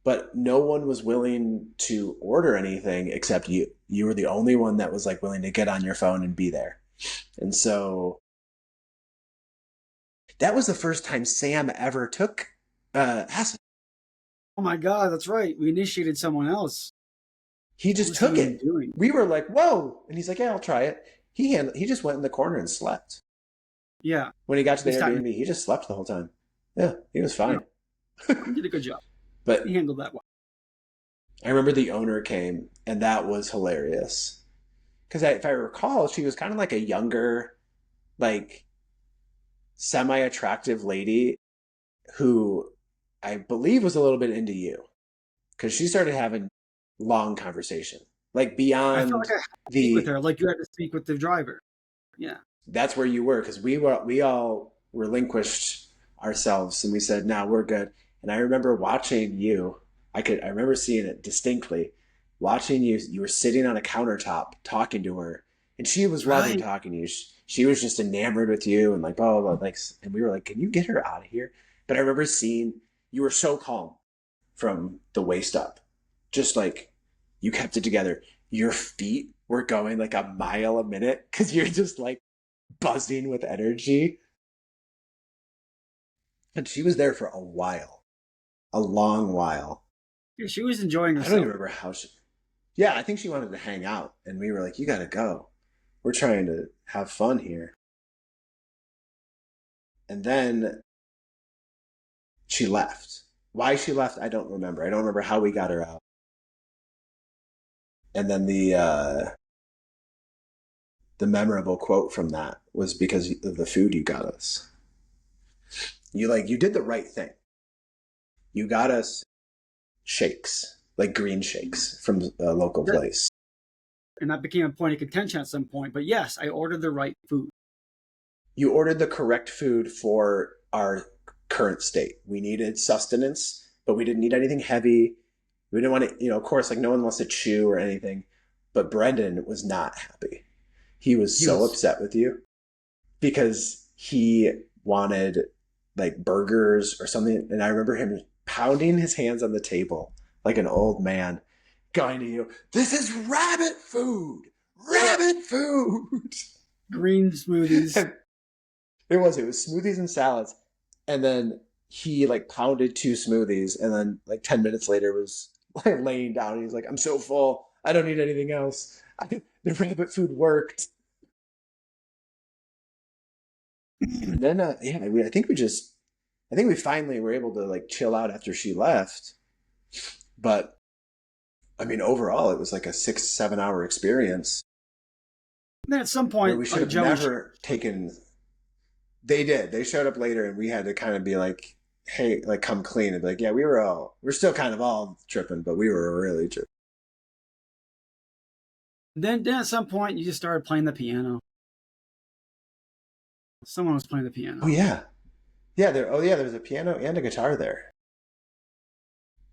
But no one was willing to order anything except you. You were the only one that was willing to get on your phone and be there. And so that was the first time Sam ever took acid. Oh my God, that's right. We initiated someone else. He just took it. We were like, whoa. And he's like, yeah, I'll try it. He just went in the corner and slept. Yeah. When he got to the Airbnb, he just slept the whole time. Yeah, he was fine. Yeah. He did a good job. But he handled that well. I remember the owner came, and that was hilarious. Because if I recall, she was kind of like a younger, semi-attractive lady who I believe was a little bit into you, because she started having long conversation, like I felt like beyond I had to speak with the. her, like you had to speak with the driver. Yeah. That's where you were, because we all relinquished ourselves and we said, "No, we're good." And I remember watching you. I remember seeing it distinctly. Watching you, you were sitting on a countertop talking to her, and she was loving Right. talking to you. She was just enamored with you, and like, blah, blah, blah, like, and we were like, "Can you get her out of here?" But I remember seeing you were so calm from the waist up, just like you kept it together. Your feet were going like a mile a minute because you're just like buzzing with energy. And she was there for a while, a long while. Yeah, she was enjoying I don't even herself. remember how she. Yeah, I think she wanted to hang out, and we were like, "You gotta go. We're trying to have fun here." And then she left. Why she left, I don't remember. I don't remember how we got her out. And then the memorable quote from that was because of the food you got us. You did the right thing. You got us shakes, like green shakes from a local That, place. and that became a point of contention at some point. But yes, I ordered the right food. You ordered the correct food for our current state. We needed sustenance, but we didn't need anything heavy. We didn't want to, of course, like no one wants to chew or anything. But Brendan was not happy. He was He so was upset with you because he wanted like burgers or something. And I remember him pounding his hands on the table like an old man, going to you, "This is rabbit food! Rabbit food!" green smoothies. It was smoothies and salads. And then he like pounded two smoothies, and then like 10 minutes later was like laying down, and he's like, "I'm so full. I don't need anything else. The rabbit food worked." And then I think we finally were able to like chill out after she left. But I mean, overall, it was like a 6, 7 hour experience And then at some where point, we should have Joey, never taken. They did. They showed up later, and we had to kind of be like, "Hey, like, come clean," and be like, "Yeah, we're still kind of all tripping, but we were really tripping." then at some point, you just started playing the piano. Someone was playing the Oh piano. yeah, yeah. There was a piano and a guitar there.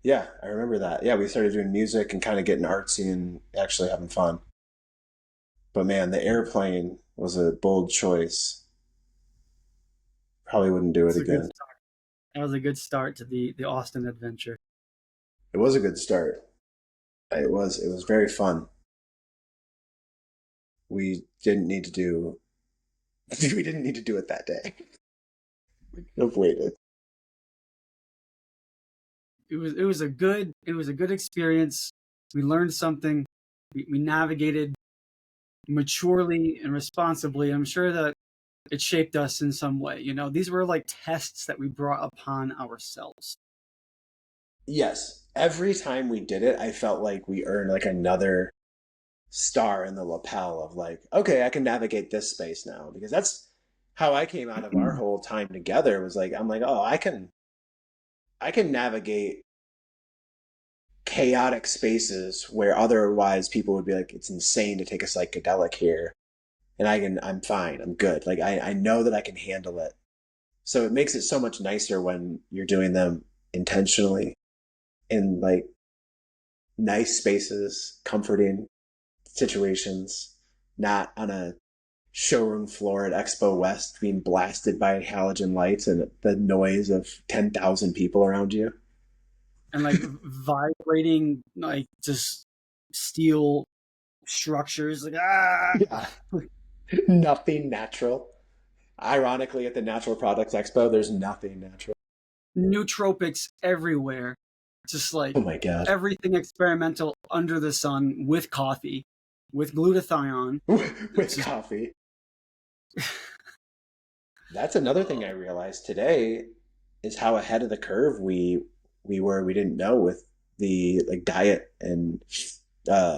Yeah, I remember that. Yeah, we started doing music and kind of getting artsy and actually having fun. But man, the airplane was a bold choice. Probably wouldn't do it It's a good again. start. That was a good start to the Austin adventure. It was a good start. It was very fun. We didn't need to do we didn't need to do it that day. We could have waited. It was a good experience. We learned something. We navigated maturely and responsibly. I'm sure that it shaped us in some way. These were like tests that we brought upon ourselves. Yes, every time we did it, I felt like we earned like another star in the lapel of like, okay, I can navigate this space now, because that's how I came out of our whole time together. Was like, I'm like, oh, I can navigate chaotic spaces where otherwise people would be like, it's insane to take a psychedelic here, and I'm fine, I'm good. Like I know that I can handle it. So it makes it so much nicer when you're doing them intentionally in like nice spaces, comforting situations, not on a showroom floor at Expo West being blasted by halogen lights and the noise of 10,000 people around you. And like vibrating, like just steel structures, like Yeah. Nothing natural. Ironically, at the Natural Products Expo, there's nothing natural. nootropics everywhere. Just like Oh my God. everything experimental under the sun with coffee, with glutathione. With coffee. That's another thing I realized today is how ahead of the curve we were. We didn't know with the like diet and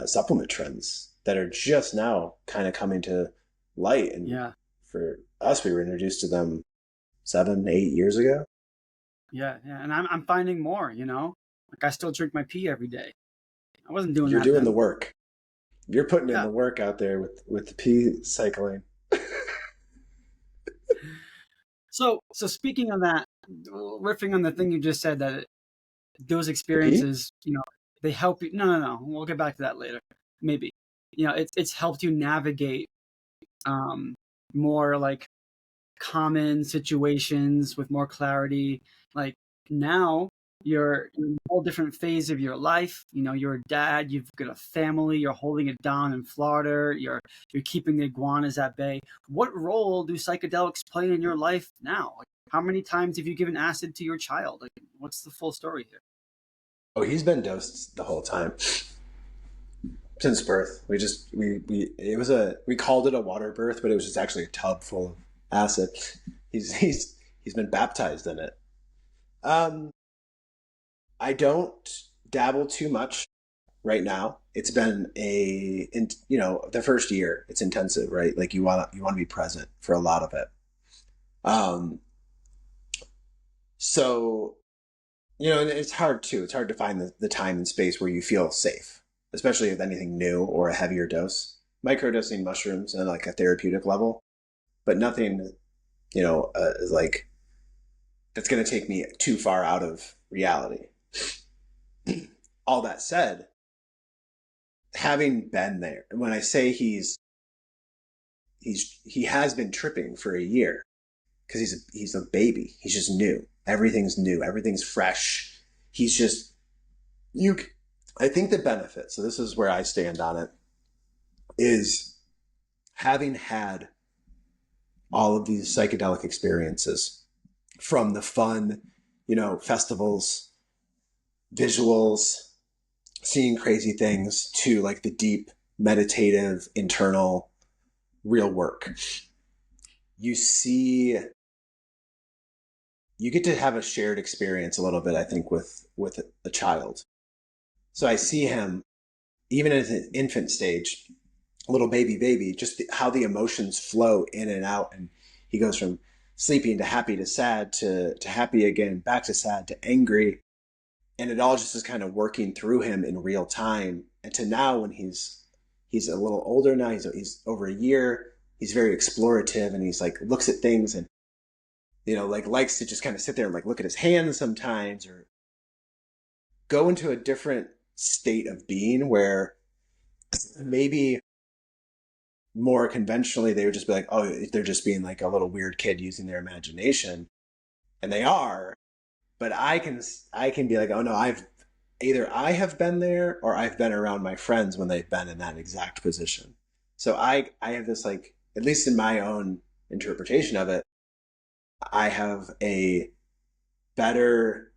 supplement trends that are just now kind of coming to light. And Yeah. for us, we were introduced to them 7, 8 years ago. Yeah, yeah. And I'm finding more, Like I still drink my pee every day. I wasn't doing You're that doing then. the work. You're putting in Yeah. the work out there with the pee cycling. So speaking of that, riffing on the thing you just said, that those The pee? experiences, they help you. No, no, no. We'll get back to that later. Maybe. It's helped you navigate um, more like common situations with more clarity. Like now you're in a whole different phase of your life. You're a dad, you've got a family, you're holding it down in Florida, you're keeping the iguanas at bay. What role do psychedelics play in your life now? Like, how many times have you given acid to your child? Like, what's the full story here? Oh, he's been dosed the whole time since birth. We called it a water birth, but it was just actually a tub full of acid. He's been baptized in it. Um, I don't dabble too much right now. It's been the first year it's intensive, right? Like you want to be present for a lot of it. Um, so and it's hard too. It's hard to find the time and space where you feel safe, especially with anything new or a heavier dose. Microdosing mushrooms on like a therapeutic level, but nothing, is like that's going to take me too far out of reality. All that said, having been there, when I say he has been tripping for a year because he's a baby. He's just new. Everything's new. Everything's fresh. He's just you. I think the benefit. So this is where I stand on it. Is having had all of these psychedelic experiences, from the fun, festivals, visuals, seeing crazy things, to like the deep meditative internal real work. You see, you get to have a shared experience a little bit, I think, with a child. So I see him even in his infant stage, little baby, just how the emotions flow in and out, and he goes from sleeping to happy to sad to happy again, back to sad to angry, and it all just is kind of working through him in real time. And to now, when he's a little older now, he's over a year, he's very explorative, and he's like looks at things and like likes to just kind of sit there and like look at his hands sometimes, or go into a different state of being where maybe more conventionally they would just be like, oh, they're just being like a little weird kid using their imagination, and they are. But I can be like, oh no, I have been there, or I've been around my friends when they've been in that exact position. So I have this, like, at least in my own interpretation of it, I have a better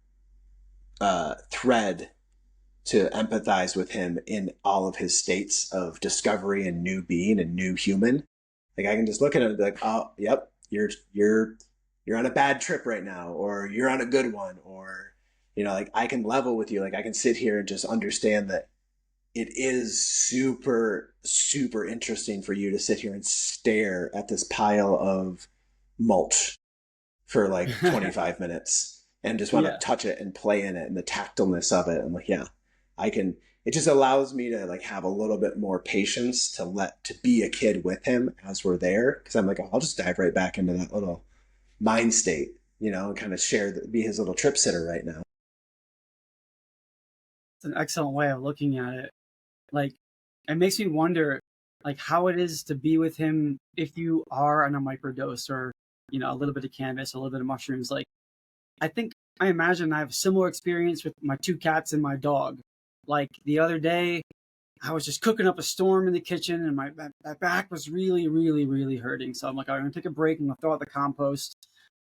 thread to empathize with him in all of his states of discovery and new being and new human. Like, I can just look at him and be like, oh, yep, you're on a bad trip right now, or you're on a good one, or like I can level with you. Like, I can sit here and just understand that it is super, super interesting for you to sit here and stare at this pile of mulch for like 25 minutes and just want to Yeah. touch it and play in it and the tactileness of it. I'm like, yeah, I can. It just allows me to like have a little bit more patience to be a kid with him as we're there, because I'm like, oh, I'll just dive right back into that little mind state, and kind of be his little trip sitter right now. It's an excellent way of looking at it. Like, it makes me wonder, like, how it is to be with him if you are on a microdose, or a little bit of cannabis, a little bit of mushrooms. Like, I imagine I have a similar experience with my two cats and my dog. Like, the other day, I was just cooking up a storm in the kitchen, and my back was really, really, really hurting. So I'm like, I'm gonna take a break. I'm gonna throw out the compost,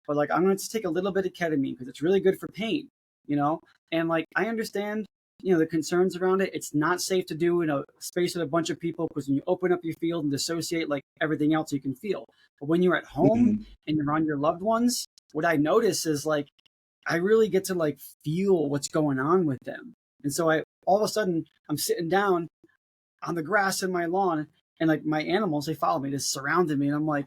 but like, I'm gonna just take a little bit of ketamine because it's really good for pain, you know. And like, I understand, the concerns around it. It's not safe to do in a space with a bunch of people, because when you open up your field and dissociate, like, everything else you can feel. But when you're at home Mm-hmm. and you're on your loved ones, what I notice is, like, I really get to like feel what's going on with them. And so I all of a sudden I'm sitting down on the grass in my lawn, and like my animals, they follow me, just surrounded me, and I'm like,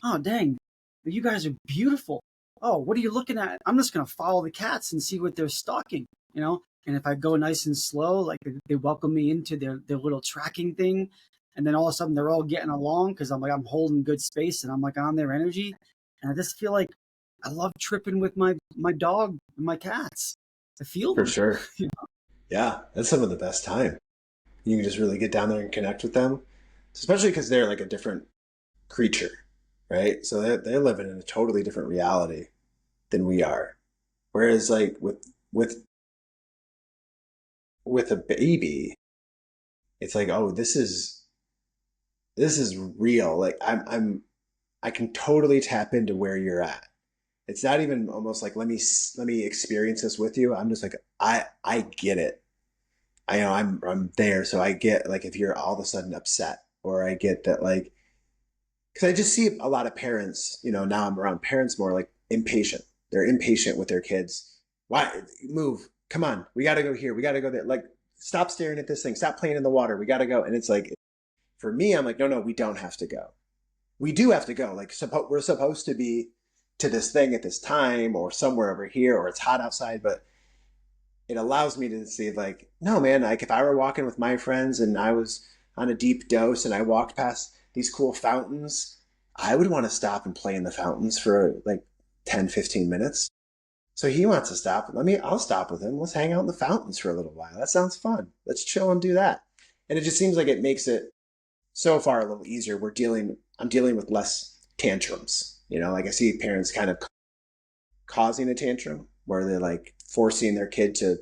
oh dang, you guys are beautiful. oh, what are you looking at? I'm just going to follow the cats and see what they're stalking, you know? And if I go nice and slow, like they welcome me into their little tracking thing. And then all of a sudden they're all getting along because I'm holding good space and I'm like on their energy. And I just feel like I love tripping with my dog and my cats. I feel For them. sure. Yeah, that's some of the best time. You can just really get down there and connect with them, especially because they're like a different creature, right? So they're living in a totally different reality than we are. Whereas like with with a baby, it's like, oh, this is real. Like I can totally tap into where you're at. It's not even almost like let me experience this with you. I'm just like I get it. I know I'm there, so I get like if you're all of a sudden upset, or I get that like because I just see a lot of parents. Now I'm around parents more like impatient. They're impatient with their kids. Why move? Come on, we got to go here. We got to go there. Like stop staring at this thing. Stop playing in the water. We got to go. And it's like for me, I'm like no, we don't have to go. We do have to go. Like we're supposed to be to this thing at this time or somewhere over here, or it's hot outside, but it allows me to see like, no, man, like if I were walking with my friends and I was on a deep dose and I walked past these cool fountains, I would want to stop and play in the fountains for like 10, 15 minutes. So he wants to stop. I'll stop with him. Let's hang out in the fountains for a little while. That sounds fun. Let's chill and do that. And it just seems like it makes it so far a little easier. I'm dealing with less tantrums. Like I see parents kind of causing a tantrum where they're like forcing their kid to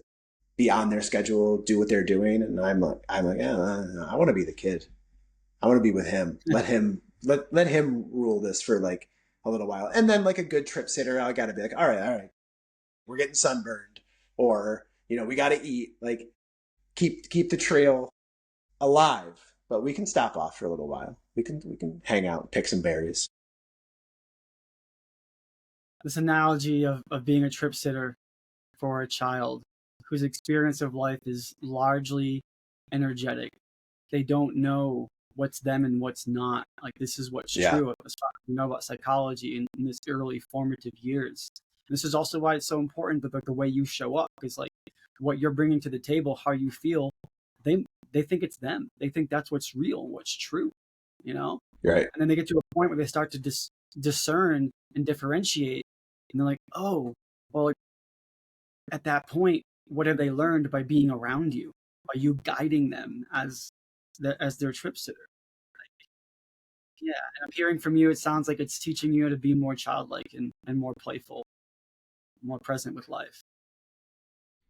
be on their schedule, do what they're doing. And I'm like, yeah, I want to be the kid. I want to be with him. Let him rule this for like a little while. And then like a good trip sitter, I got to be like, all right, we're getting sunburned, or, we got to eat, like keep the trail alive, but we can stop off for a little while. We can hang out and pick some berries. This analogy of being a trip sitter for a child whose experience of life is largely energetic. They don't know what's them and what's not. Like this is what's true as far as we know about psychology in this early formative years. And this is also why it's so important that the way you show up is like what you're bringing to the table, how you feel. They think it's them. They think that's what's real, what's true. Right. And then they get to a point where they start to discern and differentiate, and they're like, oh, well, at that point, what have they learned by being around you? By you guiding them as their trip sitter? Yeah, and I'm hearing from you, it sounds like it's teaching you to be more childlike and more playful, more present with life.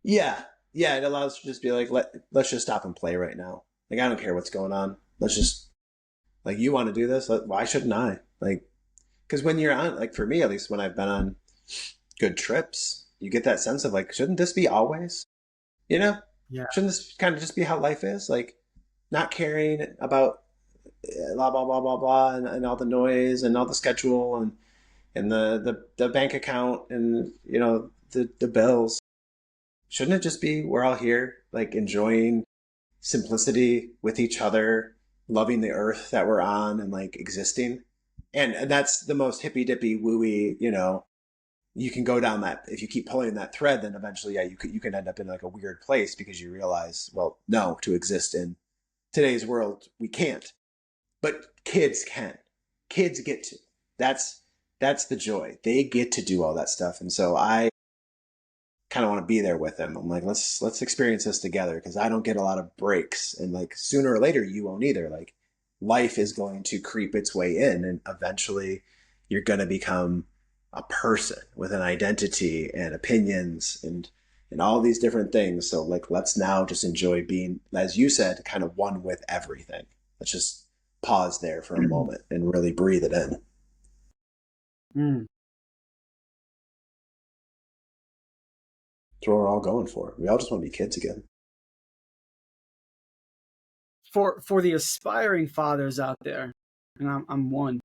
Yeah. Yeah, it allows to just be like, let's just stop and play right now. Like, I don't care what's going on. Let's just, like, you want to do this? Why shouldn't I? Like, because when you're on, like, for me, at least when I've been on good trips, you get that sense of like, shouldn't this be always? Yeah. Shouldn't this kind of just be how life is? Like, not caring about blah, blah, blah, blah, blah, and all the noise and all the schedule and the bank account and, the bills. Shouldn't it just be we're all here, like enjoying simplicity with each other, loving the earth that we're on and like existing? And that's the most hippy dippy wooey, you can go down that. If you keep pulling that thread, then eventually, yeah, you can end up in like a weird place because you realize, well, no, to exist in today's world, we can't. But kids can. Kids get to. That's the joy. They get to do all that stuff. And so I kind of want to be there with them. I'm like, let's experience this together because I don't get a lot of breaks. And like sooner or later, you won't either. Like life is going to creep its way in, and eventually you're going to become a person with an identity and opinions and all these different things. So like, let's now just enjoy being, as you said, kind of one with everything. Let's just pause there for a moment and really breathe it in. That's what we're all going for. We all just want to be kids again. For the aspiring fathers out there, and I'm one,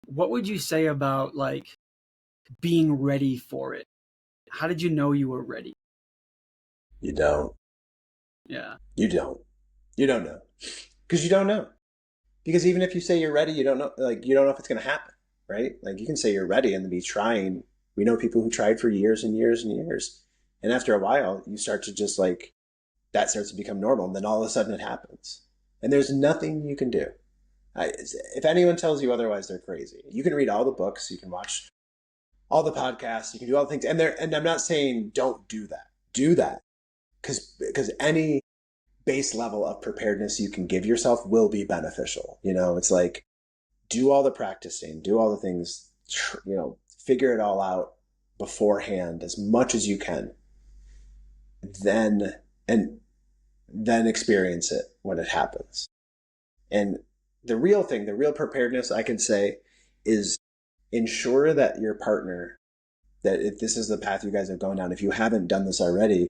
what would you say about like being ready for it? How did you know you were ready? You don't. Yeah. You don't. You don't know. Because you don't know. Because even if you say you're ready, you don't know. Like, you don't know if it's going to happen. right? Like you can say you're ready and be trying. We know people who tried for years and years and years. And after a while, you start to just like, that starts to become normal. And then all of a sudden it happens. And there's nothing you can do. If anyone tells you otherwise, they're crazy. You can read all the books, you can watch all the podcasts, you can do all the things. And I'm not saying don't do that. Do that. Because any base level of preparedness you can give yourself will be beneficial. It's like, do all the practicing, do all the things, figure it all out beforehand as much as you can. And then experience it when it happens. And the real preparedness I can say is ensure that your partner, that if this is the path you guys have gone down, if you haven't done this already,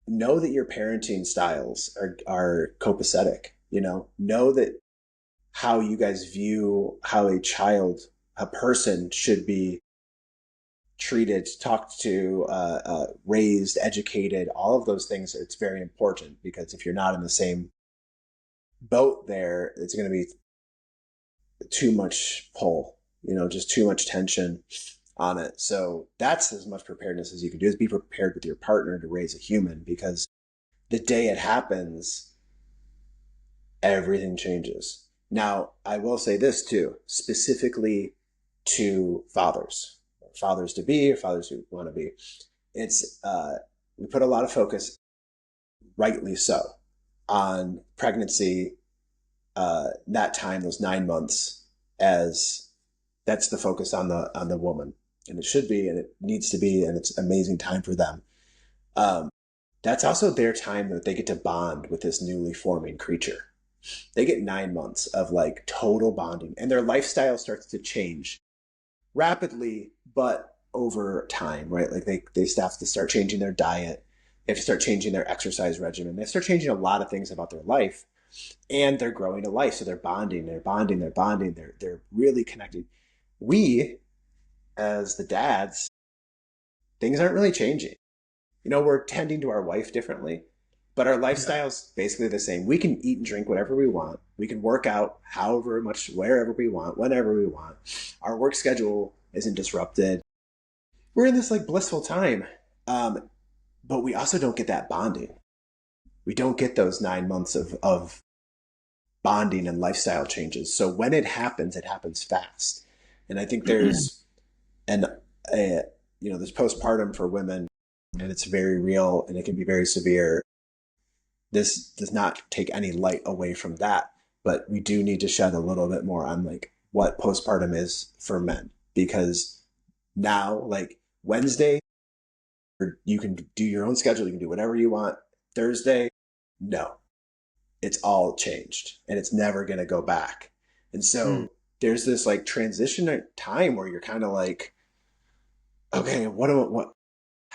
know that your parenting styles are copacetic. Know that how you guys view how a person should be treated, talked to, raised, educated, all of those things. It's very important, because if you're not in the same boat there, it's going to be too much pull, just too much tension on it. So that's as much preparedness as you can do, is be prepared with your partner to raise a human, because the day it happens, everything changes. Now, I will say this too, specifically to fathers to be, or fathers who want to be. It's, we put a lot of focus, rightly so, on pregnancy, that time, those 9 months, as that's the focus on the woman. And it should be, and it needs to be, and it's an amazing time for them. That's also their time that they get to bond with this newly forming creature. They get 9 months of like total bonding, and their lifestyle starts to change rapidly, but over time, right? Like they have to start changing their diet. They have to start changing their exercise regimen. They start changing a lot of things about their life, and they're growing to life. So they're bonding. They're really connected. We, as the dads, things aren't really changing. We're tending to our wife differently, but our lifestyle's basically the same. We can eat and drink whatever we want. We can work out however much, wherever we want, whenever we want. Our work schedule isn't disrupted. We're in this like blissful time. But we also don't get that bonding. We don't get those 9 months of bonding and lifestyle changes. So when it happens fast. And I think there's there's postpartum for women, and it's very real, and it can be very severe. This does not take any light away from that, but we do need to shed a little bit more on like what postpartum is for men, because now, like Wednesday, you can do your own schedule, you can do whatever you want. Thursday, no, it's all changed, and it's never going to go back. And so there's this like transition time where you're kind of like, okay, what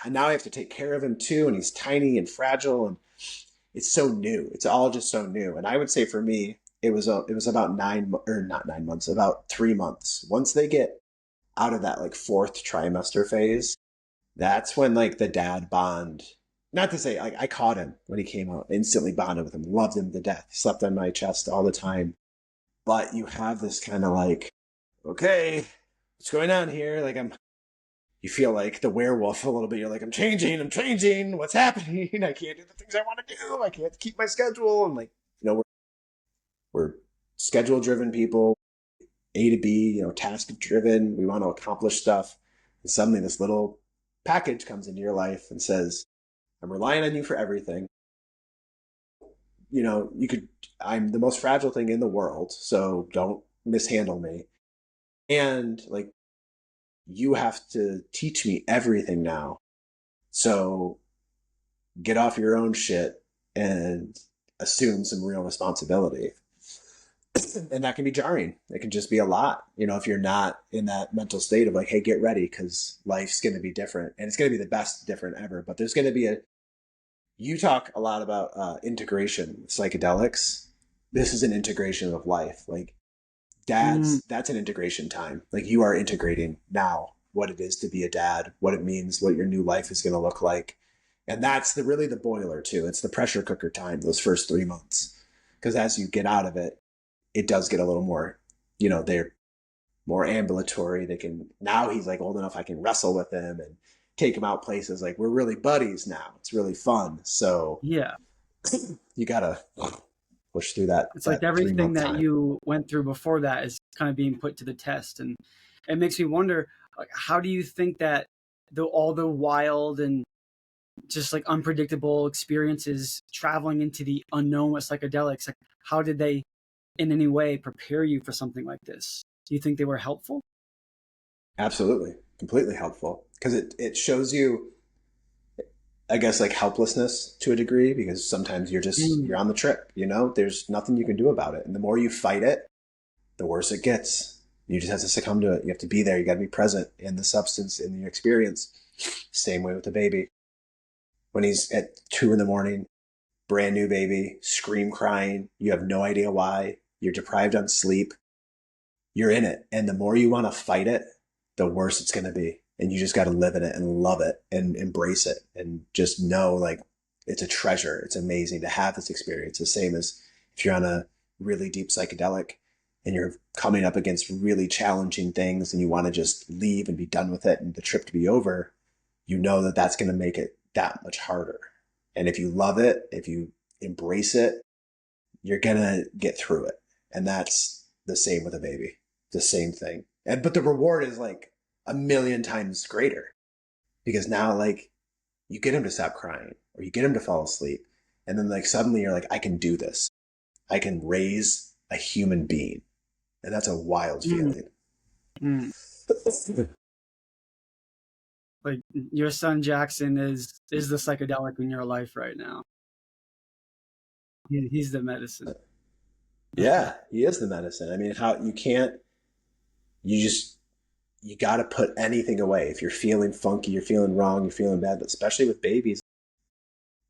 now I have to take care of him too, and he's tiny and fragile, and it's so new. It's all just so new. And I would say for me, it was about not 9 months, about 3 months. Once they get out of that like fourth trimester phase, that's when like the dad bond. Not to say, like, I caught him when he came out, instantly bonded with him, loved him to death. He slept on my chest all the time. But you have this kind of like, okay, what's going on here? Like you feel like the werewolf a little bit. You're like, I'm changing. What's happening? I can't do the things I want to do. I can't keep my schedule. And like, we're schedule driven people, A to B, task driven. We want to accomplish stuff. And suddenly this little package comes into your life and says, I'm relying on you for everything. I'm the most fragile thing in the world, so don't mishandle me. And like, you have to teach me everything now. So get off your own shit and assume some real responsibility. And that can be jarring. It can just be a lot, if you're not in that mental state of like, hey, get ready, because life's going to be different, and it's going to be the best different ever. But there's going to be you talk a lot about integration with psychedelics. This is an integration of life. Like dads, that's an integration time. Like you are integrating now what it is to be a dad, what it means, what your new life is going to look like. And that's really the boiler too. It's the pressure cooker time, those first 3 months. Because as you get out of it, it does get a little more, more ambulatory. They can, now he's like old enough I can wrestle with him and take him out places. Like we're really buddies now. It's really fun. So Yeah. you gotta push through that It's like that three everything month that time. you went through before that is kind of being put to the test. And it makes me wonder, like, how do you think that all the wild and just like unpredictable experiences traveling into the unknown with psychedelics, like how did they in any way prepare you for something like this? Do you think they were helpful? Absolutely, completely helpful because it shows you, I guess, like helplessness to a degree, because sometimes Mm. you're on the trip, there's nothing you can do about it, and the more you fight it, the worse it gets. You just have to succumb to it. You have to be there. You got to be present in the substance, in the experience. Same way with the baby. When he's at 2 in the morning, brand new baby, scream crying, you have no idea why, you're deprived on sleep, you're in it. And the more you want to fight it, the worse it's going to be. And you just got to live in it and love it and embrace it and just know like it's a treasure. It's amazing to have this experience. The same as if you're on a really deep psychedelic and you're coming up against really challenging things and you want to just leave and be done with it and the trip to be over, you know that that's going to make it that much harder. And if you love it, if you embrace it, you're going to get through it. And that's the same with a baby, the same thing. But the reward is like a million times greater because now like you get him to stop crying or you get him to fall asleep. And then like suddenly you're like, I can do this. I can raise a human being. And that's a wild Mm. feeling. Mm. Like your son Jackson is the psychedelic in your life right now. He's the medicine. Yeah, he is the medicine. I mean, how you can't, you just, you got to put anything away. If you're feeling funky, you're feeling wrong, you're feeling bad, but especially with babies,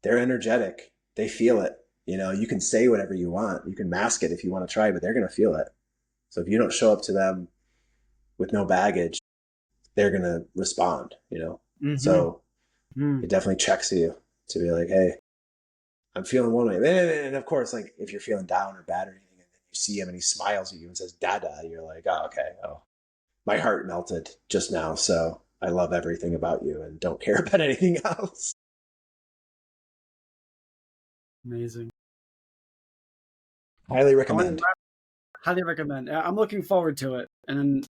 they're energetic. They feel it. You can say whatever you want. You can mask it if you want to try, but they're going to feel it. So if you don't show up to them with no baggage, they're going to respond. Mm-hmm. So Mm. it definitely checks you to be like, hey, I'm feeling one way. And of course, like if you're feeling down or bad or anything, and then you see him and he smiles at you and says, Dada, you're like, oh, okay. Oh, my heart melted just now. So I love everything about you and don't care about anything else. Amazing. Highly I want to recommend. highly recommend. I'm looking forward to it, and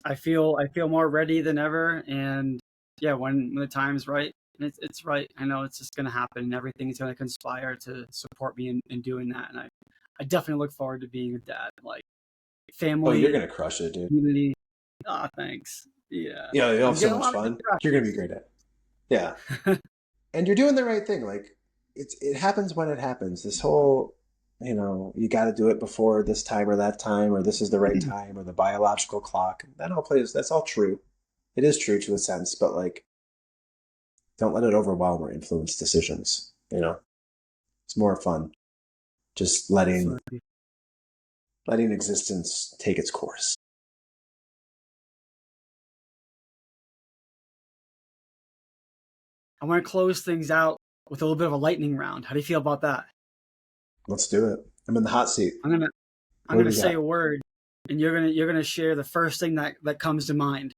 I feel more ready than ever. And yeah, when the time's right, and it's right. I know it's just going to happen, and everything is going to conspire to support me in doing that. And I definitely look forward to being a dad. Like Oh, you're family, going to crush it, dude. community. Ah, thanks. Yeah, You'll I'm have so getting a much lot of fun. You're going to be great at it. Yeah. And you're doing the right thing. Like it happens when it happens. This whole, you got to do it before this time or that time, or this is the right distractions. time, or the biological clock. That all plays. That's all true. It is true to a sense, but like, don't let it overwhelm or influence decisions. It's more fun just Absolutely. letting existence take its course. I want to close things out with a little bit of a lightning round. How do you feel about that? Let's do it. I'm in the hot seat. I'm gonna I'm What do gonna we say got? a word, and you're gonna share the first thing that comes to mind.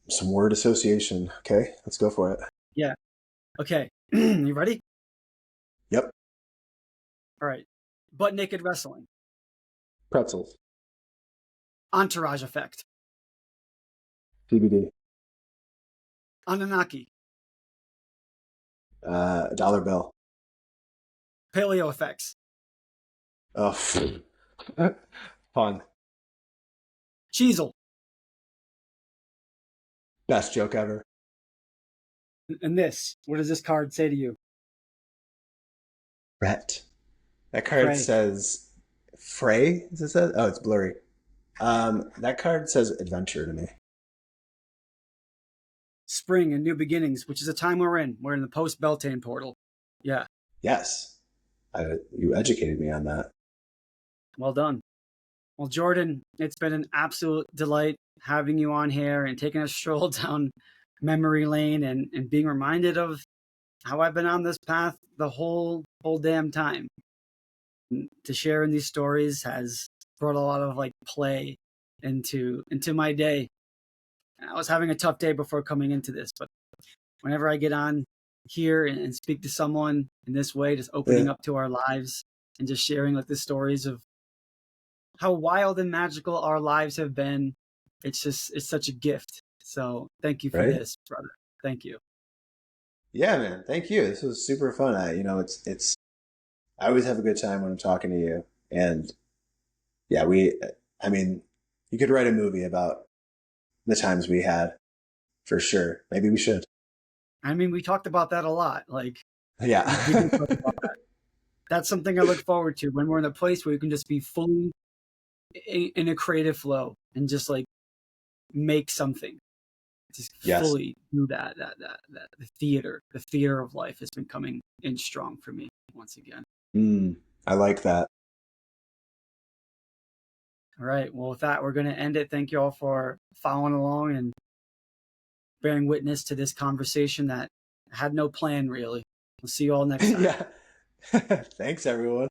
Some word association. Okay, let's go for it. Yeah. Okay. You ready? Yep. All right. Butt naked wrestling. Pretzels. Entourage effect. CBD. Anunnaki. Dollar bill. Paleo effects. Oh, fun. Cheezel. Best joke ever. And this. What does this card say to you? Rhett. That card Frey. says Frey. Is it says? Oh, it's blurry. That card says adventure to me. Spring and new beginnings, which is a time we're in. We're in the post Beltane portal. Yeah. Yes, you educated me on that. Well done. Well, Jordan, it's been an absolute delight having you on here and taking a stroll down memory lane and being reminded of how I've been on this path the whole damn time. To share in these stories has brought a lot of like play into my day. I was having a tough day before coming into this, but whenever I get on here and speak to someone in this way, just opening up to our lives and just sharing like the stories of how wild and magical our lives have been, it's such a gift. So thank you for Right? this, brother. Thank you. Yeah, man. Thank you. This was super fun. It's I always have a good time when I'm talking to you. And yeah, I mean, you could write a movie about the times we had for sure. Maybe we should. I mean, we talked about that a lot. Like, Yeah. we did talk about that. That's something I look forward to when we're in a place where you can just be fully in a creative flow and just like make something. Just Yes. fully do that. The theater of life has been coming in strong for me once again. I like that. All right. Well, with that, we're going to end it. Thank you all for following along and bearing witness to this conversation that had no plan really. We'll see you all next time. Yeah. Thanks, everyone.